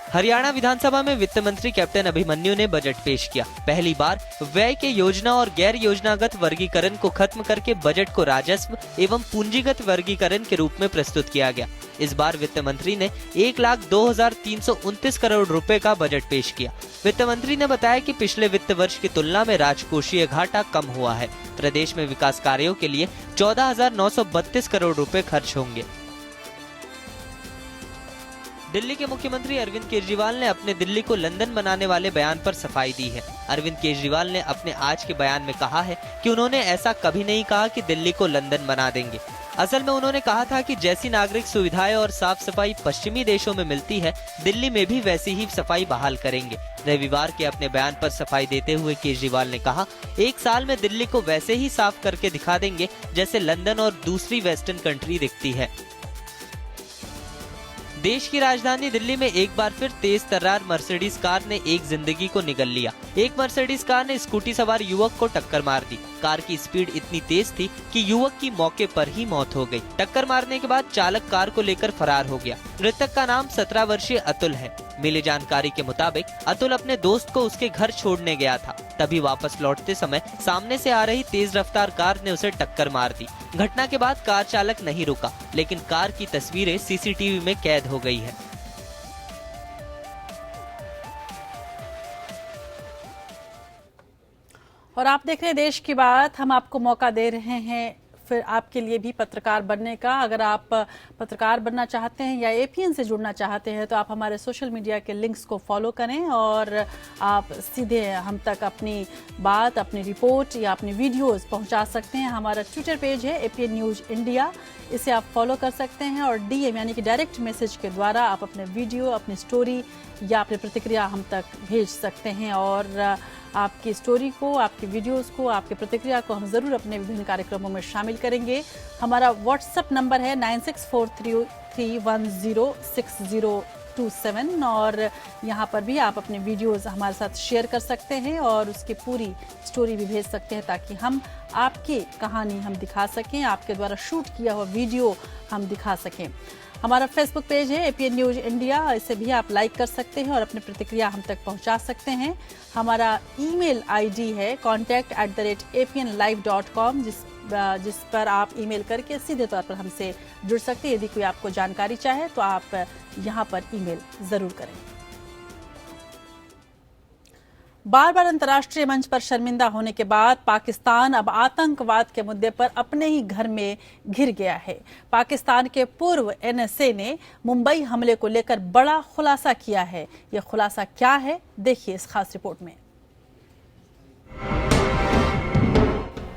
हरियाणा विधानसभा में वित्त मंत्री कैप्टन अभिमन्यु ने बजट पेश किया। पहली बार व्यय के योजना और गैर योजनागत वर्गीकरण को खत्म करके बजट को राजस्व एवं पूंजीगत वर्गीकरण के रूप में प्रस्तुत किया गया। इस बार वित्त मंत्री ने 1,02,329 करोड़ रुपए का बजट पेश किया। वित्त मंत्री ने बताया कि पिछले वित्त वर्ष की तुलना में राजकोषीय घाटा कम हुआ है। प्रदेश में विकास कार्यों के लिए 14,932 करोड़ रुपए खर्च होंगे। दिल्ली के मुख्यमंत्री अरविंद केजरीवाल ने अपने दिल्ली को लंदन बनाने वाले बयान पर सफाई दी है। अरविंद केजरीवाल ने अपने आज के बयान में कहा है कि उन्होंने ऐसा कभी नहीं कहा कि दिल्ली को लंदन बना देंगे। असल में उन्होंने कहा था कि जैसी नागरिक सुविधाएं और साफ सफाई पश्चिमी देशों में मिलती है, दिल्ली में भी वैसी ही सफाई बहाल करेंगे। रविवार के अपने बयान पर सफाई देते हुए केजरीवाल ने कहा, 1 साल में दिल्ली को वैसे ही साफ करके दिखा देंगे जैसे लंदन और दूसरी वेस्टर्न कंट्री दिखती है। देश की राजधानी दिल्ली में एक बार फिर तेज तर्रार मर्सिडीज कार ने एक जिंदगी को निगल लिया। एक मर्सिडीज कार ने स्कूटी सवार युवक को टक्कर मार दी। कार की स्पीड इतनी तेज थी कि युवक की मौके पर ही मौत हो गई। टक्कर मारने के बाद चालक कार को लेकर फरार हो गया। मृतक का नाम 17 वर्षीय अतुल है। मिली जानकारी के मुताबिक अतुल अपने दोस्त को उसके घर छोड़ने गया था। तभी वापस लौटते समय सामने से आ रही तेज रफ्तार कार ने उसे टक्कर मार दी। घटना के बाद कार चालक नहीं रुका, लेकिन कार की तस्वीरें सीसीटीवी में कैद हो गई है। और आप देख रहे हैं देश की बात। हम आपको मौका दे रहे हैं फिर आपके लिए भी पत्रकार बनने का। अगर आप पत्रकार बनना चाहते हैं या एपीएन से जुड़ना चाहते हैं तो आप हमारे सोशल मीडिया के लिंक्स को फॉलो करें और आप सीधे हम तक अपनी बात, अपनी रिपोर्ट या अपनी वीडियोस पहुंचा सकते हैं। हमारा ट्विटर पेज है एपीएन न्यूज इंडिया, इसे आप फॉलो कर सकते हैं और डीएम यानी कि डायरेक्ट मैसेज के द्वारा आप अपने वीडियो, अपनी स्टोरी या अपनी प्रतिक्रिया हम तक भेज सकते हैं। और आपकी स्टोरी को, आपकी वीडियोस को, आपकी प्रतिक्रिया को हम ज़रूर अपने विभिन्न कार्यक्रमों में शामिल करेंगे। हमारा व्हाट्सएप नंबर है 9643310627 और यहाँ पर भी आप अपने वीडियोस हमारे साथ शेयर कर सकते हैं और उसकी पूरी स्टोरी भी भेज सकते हैं ताकि हम आपकी कहानी हम दिखा सकें, आपके द्वारा शूट किया हुआ वीडियो हम दिखा सकें। हमारा फेसबुक पेज है एपीएन न्यूज इंडिया, इसे भी आप लाइक कर सकते हैं और अपनी प्रतिक्रिया हम तक पहुंचा सकते हैं। हमारा ईमेल आईडी है contact@apnlive.com जिस पर आप ईमेल करके सीधे तौर पर हमसे जुड़ सकते हैं। यदि कोई आपको जानकारी चाहे तो आप यहाँ पर ईमेल ज़रूर करें। बार बार अंतर्राष्ट्रीय मंच पर शर्मिंदा होने के बाद पाकिस्तान अब आतंकवाद के मुद्दे पर अपने ही घर में घिर गया है। पाकिस्तान के पूर्व NSA ने मुंबई हमले को लेकर बड़ा खुलासा किया है। यह खुलासा क्या है, देखिए इस खास रिपोर्ट में।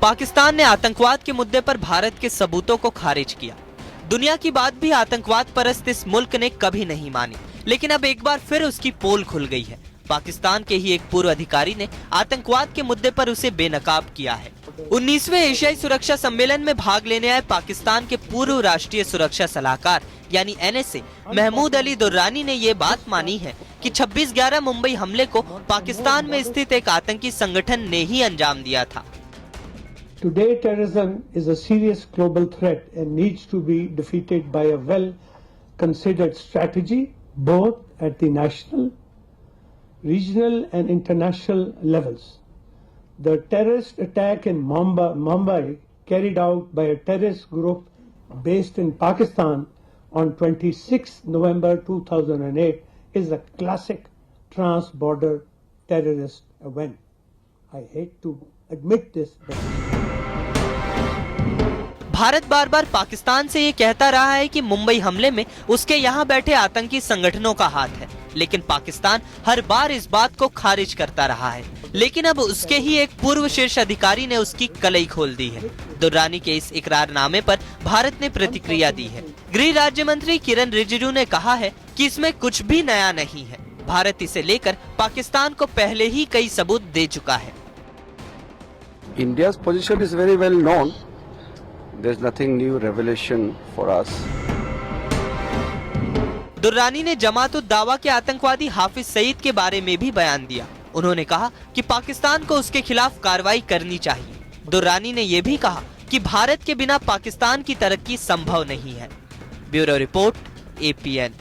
पाकिस्तान ने आतंकवाद के मुद्दे पर भारत के सबूतों को खारिज किया। दुनिया की बात भी आतंकवाद परस्त इस मुल्क ने कभी नहीं मानी, लेकिन अब एक बार फिर उसकी पोल खुल गई है। पाकिस्तान के ही एक पूर्व अधिकारी ने आतंकवाद के मुद्दे पर उसे बेनकाब किया है। 19वें एशियाई सुरक्षा सम्मेलन में भाग लेने आए पाकिस्तान के पूर्व राष्ट्रीय सुरक्षा सलाहकार यानी NSA महमूद अली दुर्रानी ने ये बात मानी है कि 26/11 मुंबई हमले को पाकिस्तान में स्थित एक आतंकी संगठन ने ही अंजाम दिया था। Today, terrorism is a serious global threat and needs to be defeated by a well-considered strategy, both at the national, regional and international levels. The terrorist attack in Mumbai, carried out by a terrorist group based in Pakistan on 26 November 2008, is a classic trans-border terrorist event. I hate to admit this, but Bharat बार बार पाकिस्तान से ये कहता रहा है कि मुंबई हमले में उसके यहाँ बैठे आतंकी संगठनों का हाथ है, लेकिन पाकिस्तान हर बार इस बात को खारिज करता रहा है। लेकिन अब उसके ही एक पूर्व शीर्ष अधिकारी ने उसकी कलई खोल दी है। दुर्रानी के इस इकरारनामे पर भारत ने प्रतिक्रिया दी है। गृह राज्य मंत्री किरण रिजिजू ने कहा है कि इसमें कुछ भी नया नहीं है। भारत इसे लेकर पाकिस्तान को पहले ही कई सबूत दे चुका है। India's position is very well known. There's nothing new revelation for us. Durrani ने जमात-उद-दावा के आतंकवादी हाफिज सईद के बारे में भी बयान दिया। उन्होंने कहा कि पाकिस्तान को उसके खिलाफ कार्रवाई करनी चाहिए। दुर्रानी ने यह भी कहा कि भारत के बिना पाकिस्तान की तरक्की संभव नहीं है। Bureau report, APN।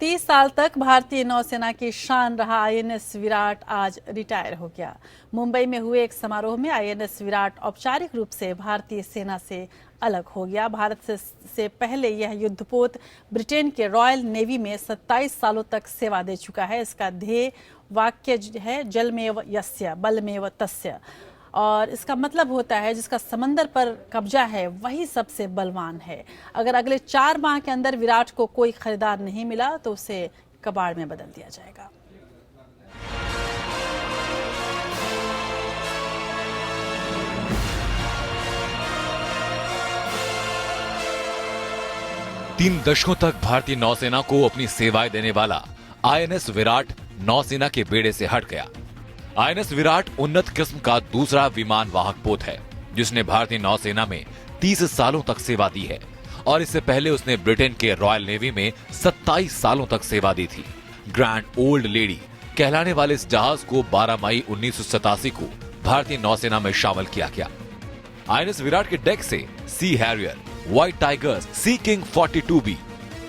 30 साल तक भारतीय नौसेना की शान रहा INS विराट आज रिटायर हो गया। मुंबई में हुए एक समारोह में INS विराट औपचारिक रूप से भारतीय सेना से अलग हो गया। भारत से पहले यह युद्धपोत ब्रिटेन के रॉयल नेवी में 27 सालों तक सेवा दे चुका है। इसका ध्येय वाक्य है जलमेव यस्य बलमेव तस्य, और इसका मतलब होता है जिसका समंदर पर कब्जा है वही सबसे बलवान है। अगर अगले 4 माह के अंदर विराट को कोई खरीदार नहीं मिला तो उसे कबाड़ में बदल दिया जाएगा। तीन दशकों तक भारतीय नौसेना को अपनी सेवाएं देने वाला INS विराट नौसेना के बेड़े से हट गया। INS विराट उन्नत किस्म का दूसरा विमान वाहक पोत है जिसने भारतीय नौसेना में 30 सालों तक सेवा दी है, और इससे पहले उसने ब्रिटेन के रॉयल नेवी में 27 सालों तक सेवा दी थी। ग्रैंड ओल्ड लेडी कहलाने वाले इस जहाज को 12 मई 1987 को भारतीय नौसेना में शामिल किया गया। INS विराट के डेक से सी हैरियर, व्हाइट टाइगर्स, सी किंग 42B,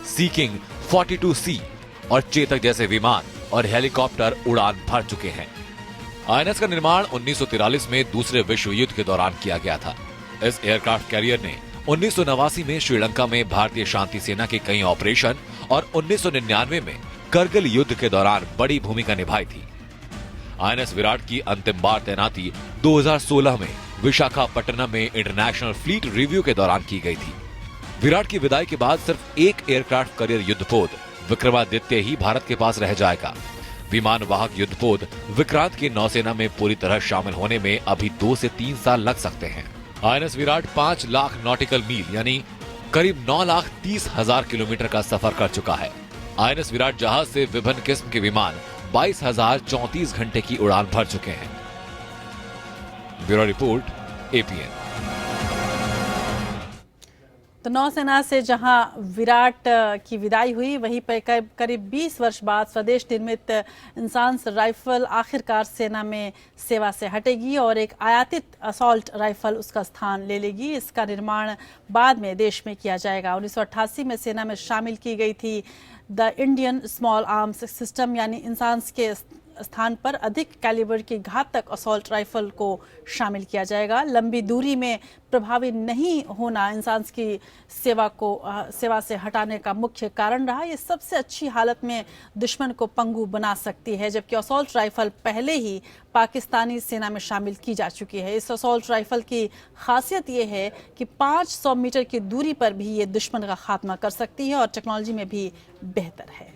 सी किंग 42C और चेतक जैसे विमान और हेलीकॉप्टर उड़ान भर चुके हैं। INS का निर्माण 1943 में दूसरे विश्व युद्ध के दौरान किया गया था। इस एयरक्राफ्ट कैरियर ने 1989 में श्रीलंका में भारतीय शांति सेना के कई ऑपरेशन और 1999 में करगिल युद्ध के दौरान बड़ी भूमिका निभाई थी। INS विराट की अंतिम बार तैनाती 2016 में विशाखापट्टनम में इंटरनेशनल फ्लीट रिव्यू के दौरान की गई थी। विराट की विदाई के बाद सिर्फ एक एयरक्राफ्ट कैरियर युद्धपोत विक्रमादित्य ही भारत के पास रह जाएगा। विमान वाहक युद्धपोत विक्रांत की नौसेना में पूरी तरह शामिल होने में अभी 2 से 3 साल लग सकते हैं। INS विराट 5 लाख नॉटिकल मील यानी करीब 9,30,000 किलोमीटर का सफर कर चुका है। INS विराट जहाज से विभिन्न किस्म के विमान 22,034 घंटे की उड़ान भर चुके हैं। Bureau report, APN। तो नौसेना से जहां विराट की विदाई हुई, वहीं पर करीब 20 वर्ष बाद स्वदेश निर्मित इंसास राइफल आखिरकार सेना में सेवा से हटेगी और एक आयातित असॉल्ट राइफल उसका स्थान ले लेगी। इसका निर्माण बाद में देश में किया जाएगा। 1988 में सेना में शामिल की गई थी the Indian small arms system यानी इंसास के स्थान पर अधिक कैलिबर की घातक असॉल्ट राइफल को शामिल किया जाएगा। लंबी दूरी में प्रभावी नहीं होना इंसान की सेवा से हटाने का मुख्य कारण रहा। ये सबसे अच्छी हालत में दुश्मन को पंगु बना सकती है, जबकि असॉल्ट राइफल पहले ही पाकिस्तानी सेना में शामिल की जा चुकी है। इस असॉल्ट राइफल की खासियत ये है कि 500 मीटर की दूरी पर भी ये दुश्मन का खात्मा कर सकती है और टेक्नोलॉजी में भी बेहतर है।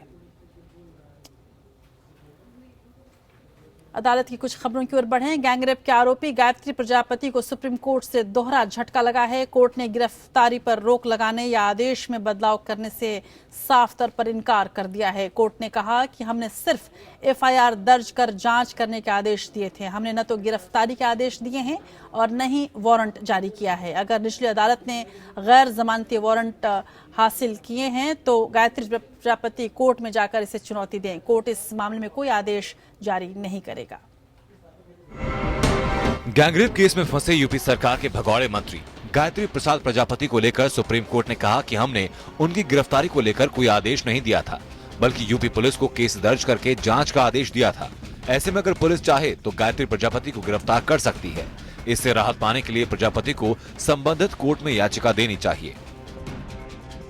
अदालत की कुछ खबरों की ओर बढ़ें। गैंगरेप के आरोपी गायत्री प्रजापति को सुप्रीम कोर्ट से दोहरा झटका लगा है। कोर्ट ने गिरफ्तारी पर रोक लगाने या आदेश में बदलाव करने से साफ तौर पर इनकार कर दिया है। कोर्ट ने कहा कि हमने सिर्फ एफआईआर दर्ज कर जांच करने के आदेश दिए थे, हमने न तो गिरफ्तारी के आदेश दिए हैं और न ही वारंट जारी किया है। अगर निचली अदालत ने गैर जमानती वारंट हासिल किए हैं तो गायत्री प्रजापति कोर्ट में जाकर इसे चुनौती दें। कोर्ट इस मामले में कोई आदेश जारी नहीं करेगा। गैंगरेप केस में फंसे यूपी सरकार के भगौड़े मंत्री गायत्री प्रसाद प्रजापति को लेकर सुप्रीम कोर्ट ने कहा कि हमने उनकी गिरफ्तारी को लेकर कोई आदेश नहीं दिया था, बल्कि यूपी पुलिस को केस दर्ज करके जांच का आदेश दिया था। ऐसे में अगर पुलिस चाहे तो गायत्री प्रजापति को गिरफ्तार कर सकती है। इससे राहत पाने के लिए प्रजापति को संबंधित कोर्ट में याचिका देनी चाहिए।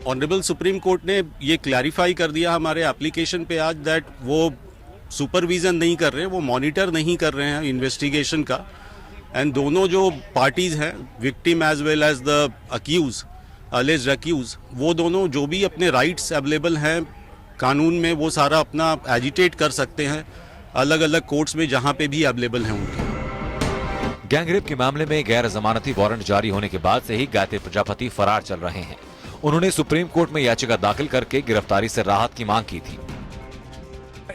ऑनरेबल सुप्रीम कोर्ट ने ये क्लैरिफाई कर दिया हमारे एप्लीकेशन पे आज दैट वो सुपरविजन नहीं कर रहे हैं, वो मॉनिटर नहीं कर रहे हैं इन्वेस्टिगेशन का। एंड दोनों जो पार्टीज हैं, victim as well as the accused, alleged accused, वो दोनों जो भी अपने राइट्स अवेलेबल हैं कानून में वो सारा अपना एजिटेट कर सकते हैं अलग अलग कोर्ट्स में जहां पे भी अवेलेबल हैं उनके। गैंगरेप के मामले में गैर जमानती वारंट जारी होने के बाद से ही गायत्री प्रजापति फरार चल रहे हैं। उन्होंने सुप्रीम कोर्ट में याचिका दाखिल करके गिरफ्तारी से राहत की मांग की थी।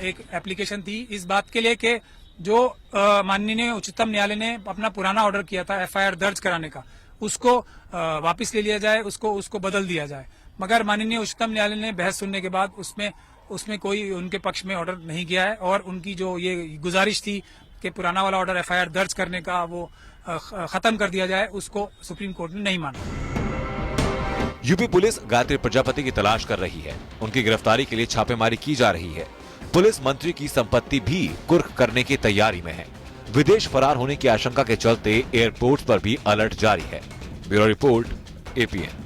एक एप्लीकेशन थी इस बात के लिए कि जो माननीय उच्चतम न्यायालय ने अपना पुराना ऑर्डर किया था एफआईआर दर्ज कराने का, उसको वापस ले लिया जाए, उसको बदल दिया जाए। मगर माननीय उच्चतम न्यायालय ने बहस सुनने के बाद उसमें कोई उनके पक्ष में ऑर्डर नहीं किया है और उनकी जो ये गुजारिश थी कि पुराना वाला ऑर्डर एफआईआर दर्ज करने का वो खत्म कर दिया जाए, उसको सुप्रीम कोर्ट ने नहीं माना। यूपी पुलिस गायत्री प्रजापति की तलाश कर रही है। उनकी गिरफ्तारी के लिए छापेमारी की जा रही है। पुलिस मंत्री की संपत्ति भी कुर्क करने की तैयारी में है। विदेश फरार होने की आशंका के चलते एयरपोर्ट पर भी अलर्ट जारी है। Bureau report, APN.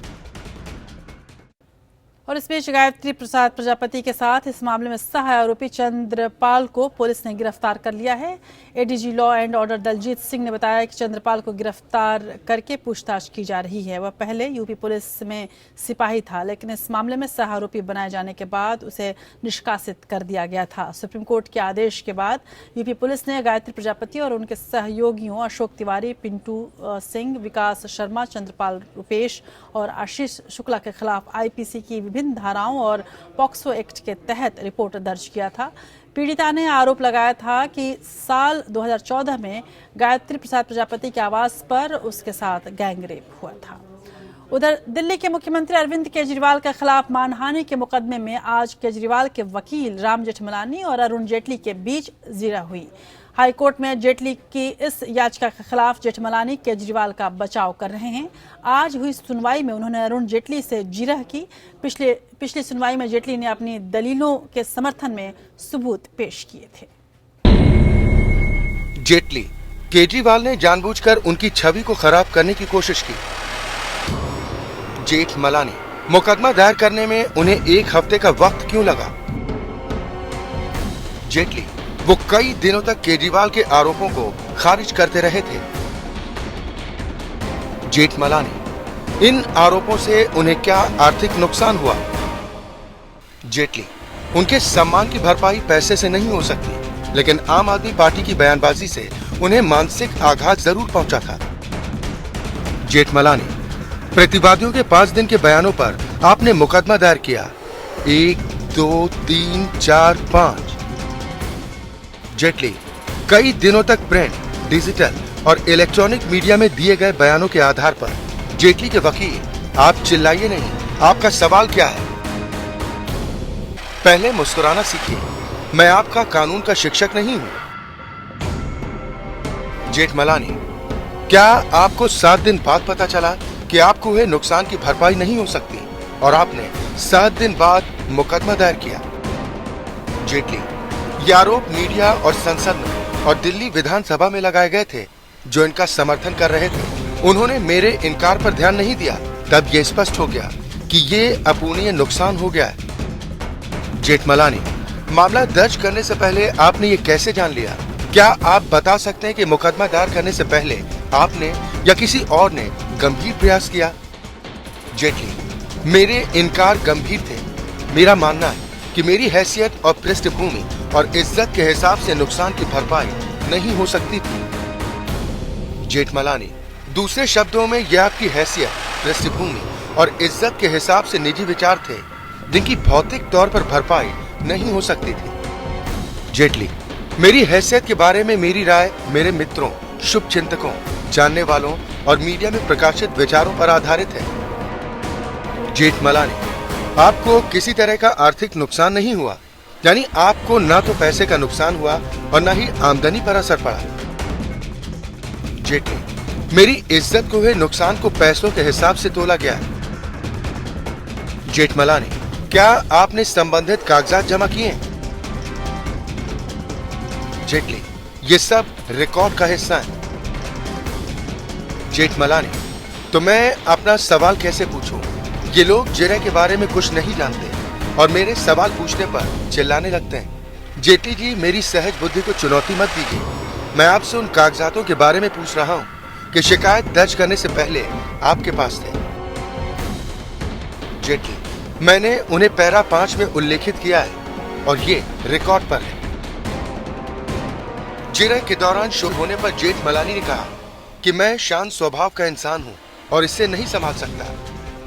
और इस बीच गायत्री प्रसाद प्रजापति के साथ इस मामले में सह आरोपी चंद्रपाल को पुलिस ने गिरफ्तार कर लिया है। ADG law and order Daljit Singh ने बताया कि चंद्रपाल को गिरफ्तार करके पूछताछ की जा रही है। वह पहले यूपी पुलिस में सिपाही था, लेकिन इस मामले में सह आरोपी बनाए जाने के बाद उसे निष्कासित कर दिया गया था। सुप्रीम कोर्ट के आदेश के बाद यूपी पुलिस ने गायत्री प्रजापति और उनके सहयोगियों अशोक तिवारी, पिंटू सिंह, विकास शर्मा, चंद्रपाल रुपेश और आशीष शुक्ला के खिलाफ आईपीसी की विभिन्न धाराओं और पॉक्सो एक्ट के तहत रिपोर्ट दर्ज किया था। पीड़िता ने आरोप लगाया था कि साल 2014 में गायत्री प्रसाद प्रजापति के आवास पर उसके साथ गैंगरेप हुआ था। उधर दिल्ली के मुख्यमंत्री अरविंद केजरीवाल के खिलाफ मानहानि के मुकदमे में आज केजरीवाल के वकील राम जेठमलानी और अरुण जेटली के बीच जिरह हुई। हाईकोर्ट में जेटली की इस याचिका के खिलाफ जेठमलानी केजरीवाल का बचाव कर रहे हैं। आज हुई सुनवाई में उन्होंने अरुण जेटली से जिरह की। पिछली सुनवाई में जेटली ने अपनी दलीलों के समर्थन में सबूत पेश किए थे। जेटली, केजरीवाल ने जानबूझकर उनकी छवि को खराब करने की कोशिश की। जेठमलानी, मुकदमा दायर करने में उन्हें 1 हफ्ते का वक्त क्यों लगा? जेटली, वो कई दिनों तक केजरीवाल के आरोपों को खारिज करते रहे थे। जेठमलानी, इन आरोपों से उन्हें क्या आर्थिक नुकसान हुआ? जेटली, उनके सम्मान की भरपाई पैसे से नहीं हो सकती, लेकिन आम आदमी पार्टी की बयानबाजी से उन्हें मानसिक आघात जरूर पहुंचा था। जेठमलानी, प्रतिवादियों के 5 दिन के बयानों पर आपने मुकदमा दायर किया। 1, 2, 3, 4, 5। जेटली, कई दिनों तक प्रिंट, डिजिटल और इलेक्ट्रॉनिक मीडिया में दिए गए बयानों के आधार पर जेटली के वकील, आप चिल्लाइए नहीं, आपका सवाल क्या है? पहले मुस्कुराना सीखिए। मैं आपका कानून का शिक्षक नहीं हूं। जेठमलानी, क्या आपको 7 दिन बाद पता चला कि आपको हुए नुकसान की भरपाई नहीं हो सकती और आपने 7 दिन बाद मुकदमा दायर किया? जेटली, ये आरोप मीडिया और संसद में और दिल्ली विधानसभा में लगाए गए थे। जो इनका समर्थन कर रहे थे उन्होंने मेरे इनकार पर ध्यान नहीं दिया। तब ये स्पष्ट हो गया कि ये अपूरणीय नुकसान हो गया है। जेठमलानी, मामला दर्ज करने से पहले आपने ये कैसे जान लिया? क्या आप बता सकते हैं कि मुकदमा दायर करने से पहले आपने या किसी और ने गंभीर प्रयास किया? जेटली, मेरे इनकार गंभीर थे। मेरा मानना है कि मेरी हैसियत और पृष्ठभूमि और इज्जत के हिसाब से नुकसान की भरपाई नहीं हो सकती थी। जेठमलानी, दूसरे शब्दों में यह आपकी हैसियत, पृष्ठभूमि और इज्जत के हिसाब से निजी विचार थे जिनकी भौतिक तौर पर भरपाई नहीं हो सकती थी। जेटली, मेरी हैसियत के बारे में मेरी राय मेरे मित्रों, शुभ चिंतकों, जानने वालों और मीडिया में प्रकाशित विचारों पर आधारित है। जेठमलानी, आपको किसी तरह का आर्थिक नुकसान नहीं हुआ, यानी आपको न तो पैसे का नुकसान हुआ और न ही आमदनी पर असर पड़ा। जेटली, मेरी इज्जत को हुए नुकसान को पैसों के हिसाब से तोला गया है। जेठमलानी, क्या आपने संबंधित कागजात जमा किए? जेटली, ये सब रिकॉर्ड का हिस्सा है। जेठमलानी, तो मैं अपना सवाल कैसे पूछूं? ये लोग जिरह के बारे में कुछ नहीं जानते और मेरे सवाल पूछने पर चिल्लाने लगते हैं। जेटली जी, मेरी सहज बुद्धि को चुनौती मत दीजिए। मैं आपसे उन कागजातों के बारे में पूछ रहा हूं कि शिकायत दर्ज करने से पहले आपके पास थे। जेटली, मैंने उन्हें पैरा 5 में उल्लेखित किया है और ये रिकॉर्ड पर है। जिरह के दौरान शुरू होने पर जेठमलानी ने कहा कि मैं शांत स्वभाव का इंसान हूं और इससे नहीं संभाल सकता।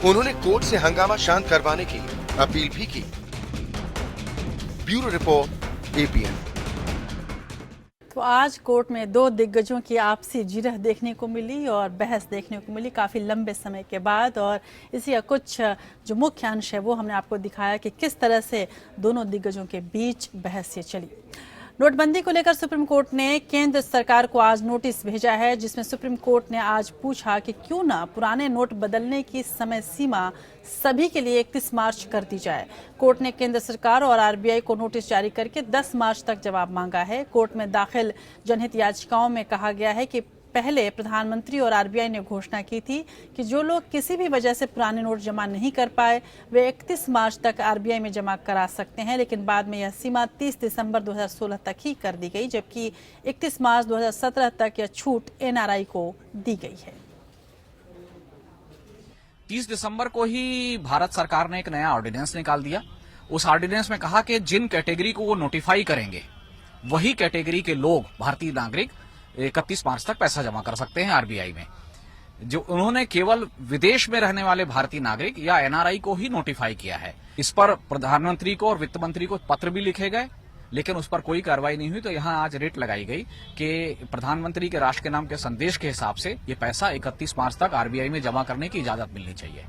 उन्होंने कोर्ट से हंगामा शांत करवाने की अपील भी की। Bureau report, APN. तो आज कोर्ट में दो दिग्गजों की आपसी जिरह देखने को मिली और बहस देखने को मिली काफ़ी लंबे समय के बाद, और इसी का कुछ जो मुख्य अंश है वो हमने आपको दिखाया कि किस तरह से दोनों दिग्गजों के बीच बहस ये चली। नोटबंदी को लेकर सुप्रीम कोर्ट ने केंद्र सरकार को आज नोटिस भेजा है, जिसमें सुप्रीम कोर्ट ने आज पूछा कि क्यों ना पुराने नोट बदलने की समय सीमा सभी के लिए 31 मार्च कर दी जाए। कोर्ट ने केंद्र सरकार और आरबीआई को नोटिस जारी करके 10 मार्च तक जवाब मांगा है। कोर्ट में दाखिल जनहित याचिकाओं में कहा गया है कि पहले प्रधानमंत्री और आरबीआई ने घोषणा की थी कि जो लोग किसी भी वजह से पुराने नोट जमा नहीं कर पाए वे 31 मार्च तक आरबीआई में जमा करा सकते हैं, लेकिन बाद में यह सीमा 30 दिसंबर 2016 तक ही कर दी गई, जबकि 31 मार्च 2017 तक यह छूट एनआरआई को दी गई है। 30 दिसंबर को ही भारत सरकार ने एक नया ऑर्डिनेंस निकाल दिया। उस ऑर्डिनेंस में कहा कि जिन कैटेगरी को वो नोटिफाई करेंगे वही कैटेगरी के लोग, भारतीय नागरिक, 31 मार्च तक पैसा जमा कर सकते हैं आरबीआई में। जो उन्होंने केवल विदेश में रहने वाले भारतीय नागरिक या एनआरआई को ही नोटिफाई किया है। इस पर प्रधानमंत्री को और वित्त मंत्री को पत्र भी लिखे गए, लेकिन उस पर कोई कार्रवाई नहीं हुई। तो यहाँ आज रेट लगाई गई कि प्रधानमंत्री के राष्ट्र के नाम के संदेश के हिसाब से ये पैसा 31 मार्च तक आरबीआई में जमा करने की इजाजत मिलनी चाहिए।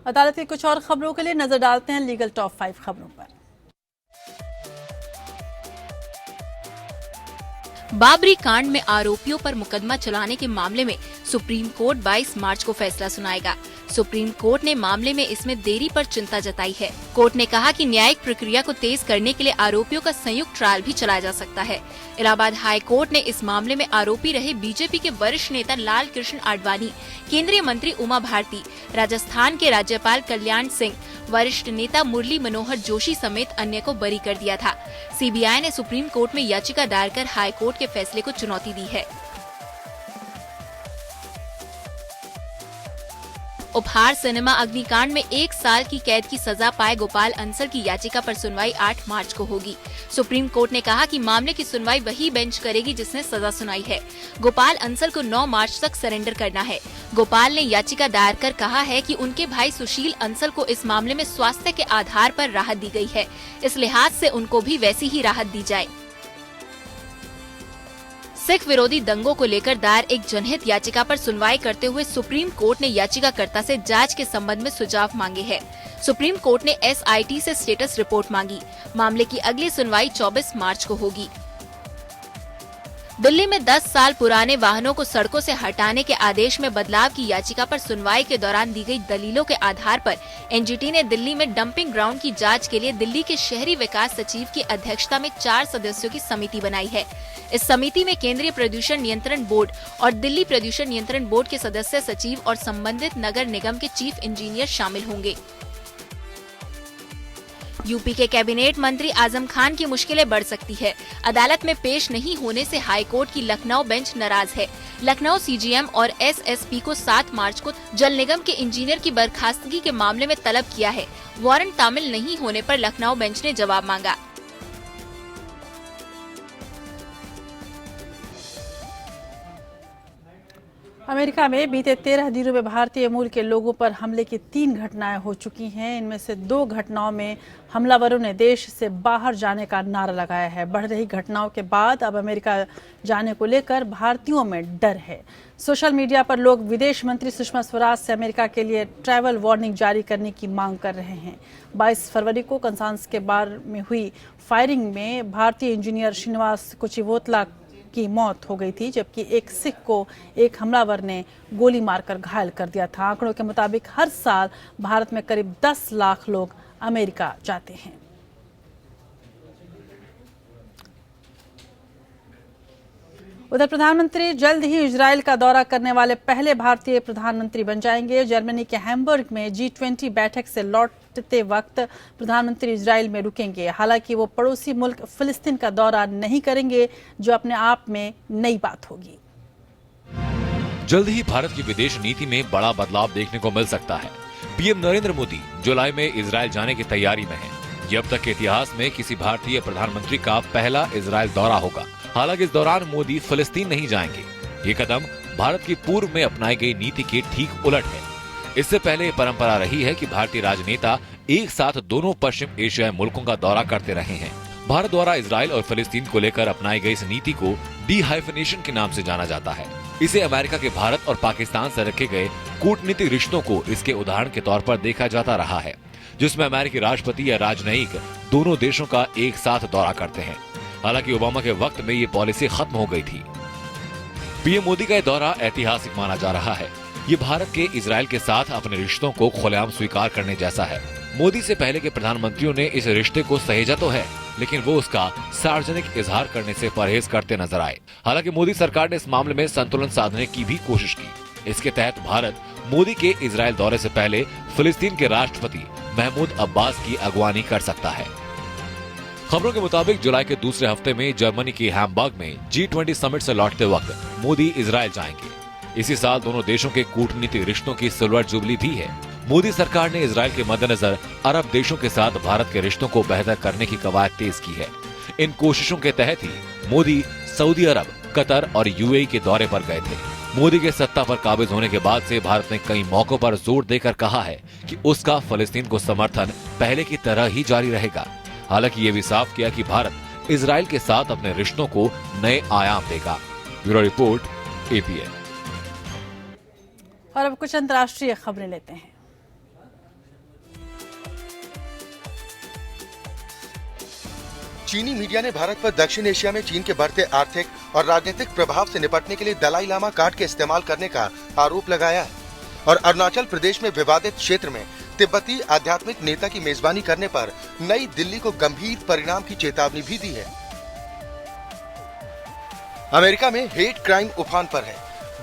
अदालत की कुछ और खबरों के लिए नजर डालते हैं लीगल टॉप 5 खबरों पर। बाबरी कांड में आरोपियों पर मुकदमा चलाने के मामले में सुप्रीम कोर्ट 22 मार्च को फैसला सुनाएगा। सुप्रीम कोर्ट ने मामले में इसमें देरी पर चिंता जताई है। कोर्ट ने कहा कि न्यायिक प्रक्रिया को तेज करने के लिए आरोपियों का संयुक्त ट्रायल भी चलाया जा सकता है। इलाहाबाद हाई कोर्ट ने इस मामले में आरोपी रहे बीजेपी के वरिष्ठ नेता लाल कृष्ण आडवाणी, केंद्रीय मंत्री उमा भारती, राजस्थान के राज्यपाल कल्याण सिंह, वरिष्ठ नेता मुरली मनोहर जोशी समेत अन्य को बरी कर दिया था। सीबीआई ने सुप्रीम कोर्ट में याचिका दायर कर हाई कोर्ट के फैसले को चुनौती दी है। उपहार सिनेमा अग्निकांड में 1 साल की कैद की सजा पाए गोपाल अंसल की याचिका पर सुनवाई 8 मार्च को होगी। सुप्रीम कोर्ट ने कहा कि मामले की सुनवाई वही बेंच करेगी जिसने सजा सुनाई है। गोपाल अंसल को 9 मार्च तक सरेंडर करना है। गोपाल ने याचिका दायर कर कहा है कि उनके भाई सुशील अंसल को इस मामले में स्वास्थ्य के आधार पर राहत दी गई है, इस लिहाज से उनको भी वैसी ही राहत दी जाए। सिख विरोधी दंगों को लेकर दायर एक जनहित याचिका पर सुनवाई करते हुए सुप्रीम कोर्ट ने याचिकाकर्ता से जांच के संबंध में सुझाव मांगे हैं। सुप्रीम कोर्ट ने एसआईटी से स्टेटस रिपोर्ट मांगी। मामले की अगली सुनवाई 24 मार्च को होगी। दिल्ली में 10 साल पुराने वाहनों को सड़कों से हटाने के आदेश में बदलाव की याचिका पर सुनवाई के दौरान दी गई दलीलों के आधार पर एनजीटी ने दिल्ली में डंपिंग ग्राउंड की जांच के लिए दिल्ली के शहरी विकास सचिव की अध्यक्षता में 4 सदस्यों की समिति बनाई है। इस समिति में केंद्रीय प्रदूषण नियंत्रण बोर्ड और दिल्ली प्रदूषण नियंत्रण बोर्ड के सदस्य सचिव और संबंधित नगर निगम के चीफ इंजीनियर शामिल होंगे। यूपी के कैबिनेट मंत्री आजम खान की मुश्किलें बढ़ सकती है। अदालत में पेश नहीं होने से हाईकोर्ट की लखनऊ बेंच नाराज है। लखनऊ सीजीएम और एसएसपी को 7 मार्च को जल निगम के इंजीनियर की बर्खास्तगी के मामले में तलब किया है। वारंट तामील नहीं होने पर लखनऊ बेंच ने जवाब मांगा। अमेरिका में बीते 13 दिनों में भारतीय मूल के लोगों पर हमले की 3 घटनाएं हो चुकी हैं। इनमें से 2 घटनाओं में हमलावरों ने देश से बाहर जाने का नारा लगाया है। बढ़ रही घटनाओं के बाद अब अमेरिका जाने को लेकर भारतीयों में डर है। सोशल मीडिया पर लोग विदेश मंत्री सुषमा स्वराज से अमेरिका के लिए ट्रैवल वार्निंग जारी करने की मांग कर रहे हैं। 22 फरवरी को कंसास के बार में हुई फायरिंग में भारतीय इंजीनियर श्रीनिवास कुचिवोतला की मौत हो गई थी, जबकि एक सिख को एक हमलावर ने गोली मारकर घायल कर दिया था। आंकड़ों के मुताबिक हर साल भारत में करीब 10 लाख लोग अमेरिका जाते हैं। उधर प्रधानमंत्री जल्द ही इजरायल का दौरा करने वाले पहले भारतीय प्रधानमंत्री बन जाएंगे। जर्मनी के हैम्बर्ग में G20 बैठक से लौटते वक्त प्रधानमंत्री इजरायल में रुकेंगे। हालांकि वो पड़ोसी मुल्क फिलिस्तीन का दौरा नहीं करेंगे, जो अपने आप में नई बात होगी। जल्द ही भारत की विदेश नीति में बड़ा बदलाव देखने को मिल सकता है। पीएम नरेंद्र मोदी जुलाई में इजरायल जाने की तैयारी में हैं। ये अब तक के इतिहास में किसी भारतीय प्रधानमंत्री का पहला इजरायल दौरा होगा। हालांकि इस दौरान मोदी फिलिस्तीन नहीं जाएंगे। ये कदम भारत की पूर्व में अपनाई गई नीति के ठीक उलट है। इससे पहले परंपरा रही है कि भारतीय राजनेता एक साथ दोनों पश्चिम एशियाई मुल्कों का दौरा करते रहे हैं। भारत द्वारा इजरायल और फिलिस्तीन को लेकर अपनाई गई इस नीति को डी-हाइफेनेशन के नाम से जाना जाता है। इसे अमेरिका के भारत और पाकिस्तान से रखे गए कूटनीतिक रिश्तों को इसके उदाहरण के तौर पर देखा जाता रहा है, जिसमें अमेरिकी राष्ट्रपति या राजनयिक दोनों देशों का एक साथ दौरा करते हैं। हालांकि ओबामा के वक्त में ये पॉलिसी खत्म हो गई थी। पीएम मोदी का यह दौरा ऐतिहासिक माना जा रहा है। ये भारत के इजरायल के साथ अपने रिश्तों को खुलेआम स्वीकार करने जैसा है। मोदी से पहले के प्रधानमंत्रियों ने इस रिश्ते को सहेजा तो है, लेकिन वो उसका सार्वजनिक इजहार करने से परहेज करते नजर आए। हालांकि मोदी सरकार ने इस मामले में संतुलन साधने की भी कोशिश की। इसके तहत भारत मोदी के इजरायल दौरे से पहले फिलिस्तीन के राष्ट्रपति महमूद अब्बास की अगवानी कर सकता है। खबरों के मुताबिक जुलाई के दूसरे हफ्ते में जर्मनी के हैम्बर्ग में G20 समिट से लौटते वक्त मोदी इजरायल जाएंगे। इसी साल दोनों देशों के कूटनीतिक रिश्तों की सिल्वर जुबली भी है। मोदी सरकार ने इजरायल के मद्देनजर अरब देशों के साथ भारत के रिश्तों को बेहतर करने की कवायद तेज की है। इन कोशिशों के तहत ही मोदी सऊदी अरब, कतर और यूएई के दौरे पर गए थे। मोदी के सत्ता पर काबिज होने के बाद से भारत ने कई मौकों पर जोर देकर कहा है कि उसका फिलिस्तीन को समर्थन पहले की तरह ही जारी रहेगा। हालांकि ये भी साफ किया कि भारत इजरायल के साथ अपने रिश्तों को नए आयाम देगा। Bureau report, APN। और अब कुछ अंतर्राष्ट्रीय खबरें लेते हैं। चीनी मीडिया ने भारत पर दक्षिण एशिया में चीन के बढ़ते आर्थिक और राजनीतिक प्रभाव से निपटने के लिए दलाई लामा कार्ड के इस्तेमाल करने का आरोप लगाया है और अरुणाचल प्रदेश में विवादित क्षेत्र में तिब्बती आध्यात्मिक नेता की मेजबानी करने पर नई दिल्ली को गंभीर परिणाम की चेतावनी भी दी है। अमेरिका में हेट क्राइम उफान पर है।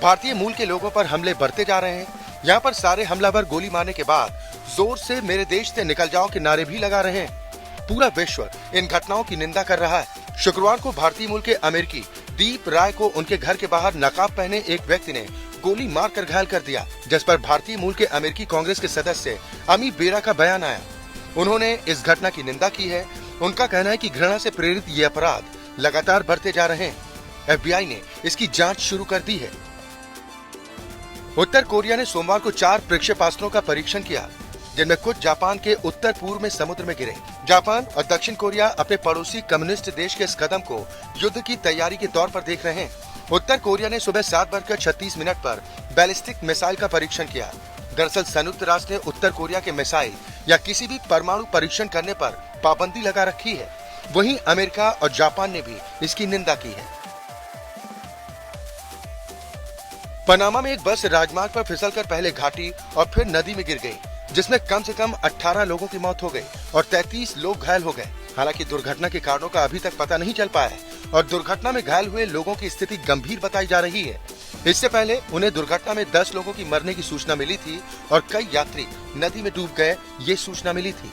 भारतीय मूल के लोगों पर हमले बढ़ते जा रहे हैं। यहाँ पर सारे हमलावर गोली मारने के बाद जोर से मेरे देश से निकल जाओ के नारे भी लगा रहे हैं। पूरा विश्व इन घटनाओं की निंदा कर रहा है। शुक्रवार को भारतीय मूल के अमेरिकी दीप राय को उनके घर के बाहर नकाब पहने एक व्यक्ति ने गोली मारकर घायल कर दिया, जिस पर भारतीय मूल के अमेरिकी कांग्रेस के सदस्य अमी बेरा का बयान आया। उन्होंने इस घटना की निंदा की है। उनका कहना है कि घृणा से प्रेरित ये अपराध लगातार बढ़ते जा रहे हैं। FBI ने इसकी जांच शुरू कर दी है। उत्तर कोरिया ने सोमवार को 4 प्रक्षेपास्त्रों का परीक्षण किया, जिनमें कुछ जापान के उत्तर पूर्व में समुद्र में गिरे। जापान और दक्षिण कोरिया अपने पड़ोसी कम्युनिस्ट देश के इस कदम को युद्ध की तैयारी के तौर पर देख रहे हैं। उत्तर कोरिया ने सुबह 7:36 पर बैलिस्टिक मिसाइल का परीक्षण किया। दरअसल संयुक्त राष्ट्र ने उत्तर कोरिया के मिसाइल या किसी भी परमाणु परीक्षण करने पर पाबंदी लगा रखी है। वहीं अमेरिका और जापान ने भी इसकी निंदा की है। पनामा में एक बस राजमार्ग पर फिसलकर पहले घाटी और फिर नदी में गिर गई, जिसमें कम से कम 18 लोगों की मौत हो गई और 33 लोग घायल हो गए। हालांकि दुर्घटना के कारणों का अभी तक पता नहीं चल पाया है और दुर्घटना में घायल हुए लोगों की स्थिति गंभीर बताई जा रही है। इससे पहले उन्हें दुर्घटना में 10 लोगों की मरने की सूचना मिली थी और कई यात्री नदी में डूब गए, ये सूचना मिली थी।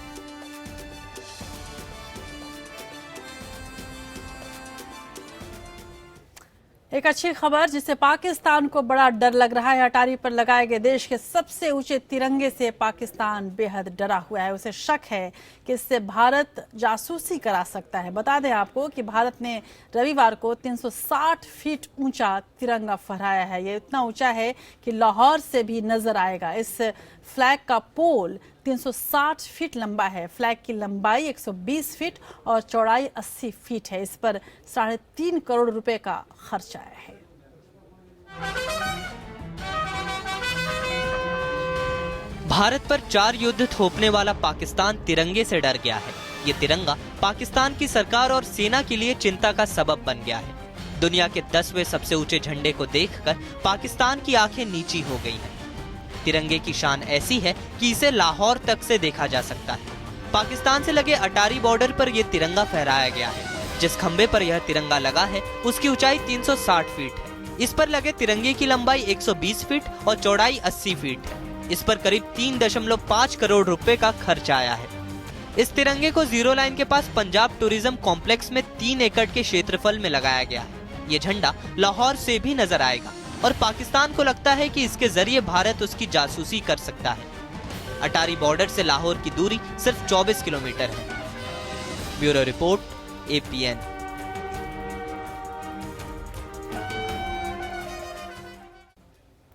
एक अच्छी खबर जिससे पाकिस्तान को बड़ा डर लग रहा है। अटारी पर लगाए गए देश के सबसे ऊंचे तिरंगे से पाकिस्तान बेहद डरा हुआ है। उसे शक है कि इससे भारत जासूसी करा सकता है। बता दें आपको कि भारत ने रविवार को 360 फीट ऊंचा तिरंगा फहराया है। ये इतना ऊंचा है कि लाहौर से भी नजर आएगा। इस फ्लैग का पोल 360 फीट लंबा है। फ्लैग की लंबाई 120 फीट और चौड़ाई 80 फीट है। इस पर 3.5 करोड़ रुपए का खर्च आया है। भारत पर 4 युद्ध थोपने वाला पाकिस्तान तिरंगे से डर गया है। ये तिरंगा पाकिस्तान की सरकार और सेना के लिए चिंता का सबब बन गया है। दुनिया के 10वें सबसे ऊंचे झंडे को देखकर पाकिस्तान की आंखें नीची हो गई हैं। तिरंगे की शान ऐसी है कि इसे लाहौर तक से देखा जा सकता है। पाकिस्तान से लगे अटारी बॉर्डर पर यह तिरंगा फहराया गया है। जिस खंबे पर यह तिरंगा लगा है उसकी ऊंचाई 360 फीट है। इस पर लगे तिरंगे की लंबाई 120 फीट और चौड़ाई 80 फीट है। इस पर करीब 3.5 करोड़ रुपए का खर्च आया है। इस तिरंगे को जीरो लाइन के पास पंजाब टूरिज्म कॉम्प्लेक्स में 3 एकड़ के क्षेत्रफल में लगाया गया है। ये झंडा लाहौर से भी नजर आएगा और पाकिस्तान को लगता है कि इसके जरिए भारत उसकी जासूसी कर सकता है। अटारी बॉर्डर से लाहौर की दूरी सिर्फ 24 किलोमीटर है। Bureau report, APN।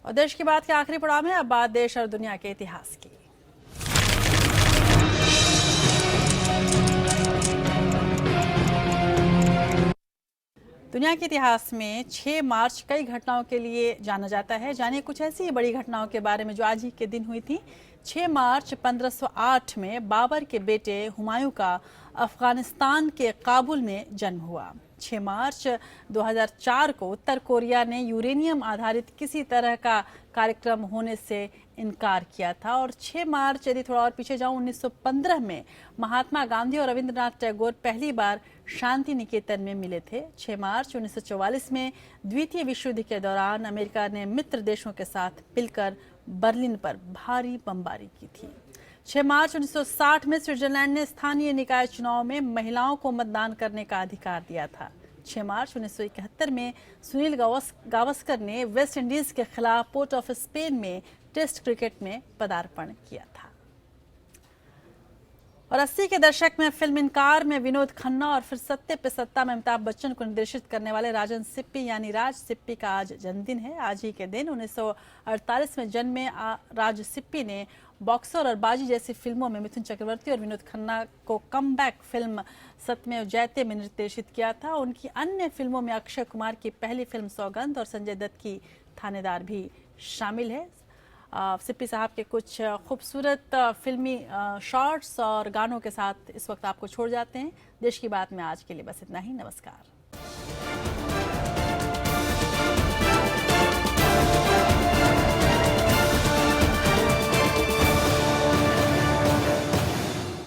और देश की बात के आखिरी पड़ाव में अब बात देश और दुनिया के इतिहास की। दुनिया के इतिहास में 6 मार्च कई घटनाओं के लिए जाना जाता है। जानिए कुछ ऐसी बड़ी घटनाओं के बारे में जो आज ही के दिन हुई थी। 6 मार्च 1508 में बाबर के बेटे हुमायूं का अफगानिस्तान के काबुल में जन्म हुआ। 6 मार्च 2004 को उत्तर कोरिया ने यूरेनियम आधारित किसी तरह का कार्यक्रम होने से इनकार किया था। और 6 मार्च यदि थोड़ा और पीछे जाऊं 1915 में महात्मा गांधी और रविंद्रनाथ टैगोर पहली बार शांति निकेतन में मिले थे। 6 मार्च 1944 में द्वितीय विश्व युद्ध के दौरान अमेरिका ने मित्र देशों के साथ मिलकर बर्लिन पर भारी बमबारी की थी। 6 मार्च 1960 में स्विट्जरलैंड ने स्थानीय निकाय चुनाव में महिलाओं को मतदान करने का अधिकार दिया था। 6 मार्च 1971 में सुनील गावस्कर ने वेस्ट इंडीज के खिलाफ पोर्ट ऑफ स्पेन में टेस्ट क्रिकेट में पदार्पण किया था। और 80 के दशक में फिल्म इनकार में विनोद खन्ना और फिर सत्ते पे सत्ता में अमिताभ बच्चन को निर्देशित करने वाले राजन सिप्पी यानी राज सिप्पी का आज जन्मदिन है। आज ही के दिन 1948 में जन्मे राज सिप्पी ने बॉक्सर और बाजी जैसी फिल्मों में मिथुन चक्रवर्ती और विनोद खन्ना को कमबैक फिल्म सत्यमेव जयते में निर्देशित किया था। उनकी अन्य फिल्मों में अक्षय कुमार की पहली फिल्म सौगंध और संजय दत्त की थानेदार भी शामिल है। सिप्पी साहब के कुछ खूबसूरत फिल्मी शॉर्ट्स और गानों के साथ इस वक्त आपको छोड़ जाते हैं। देश की बात में आज के लिए बस इतना ही। नमस्कार।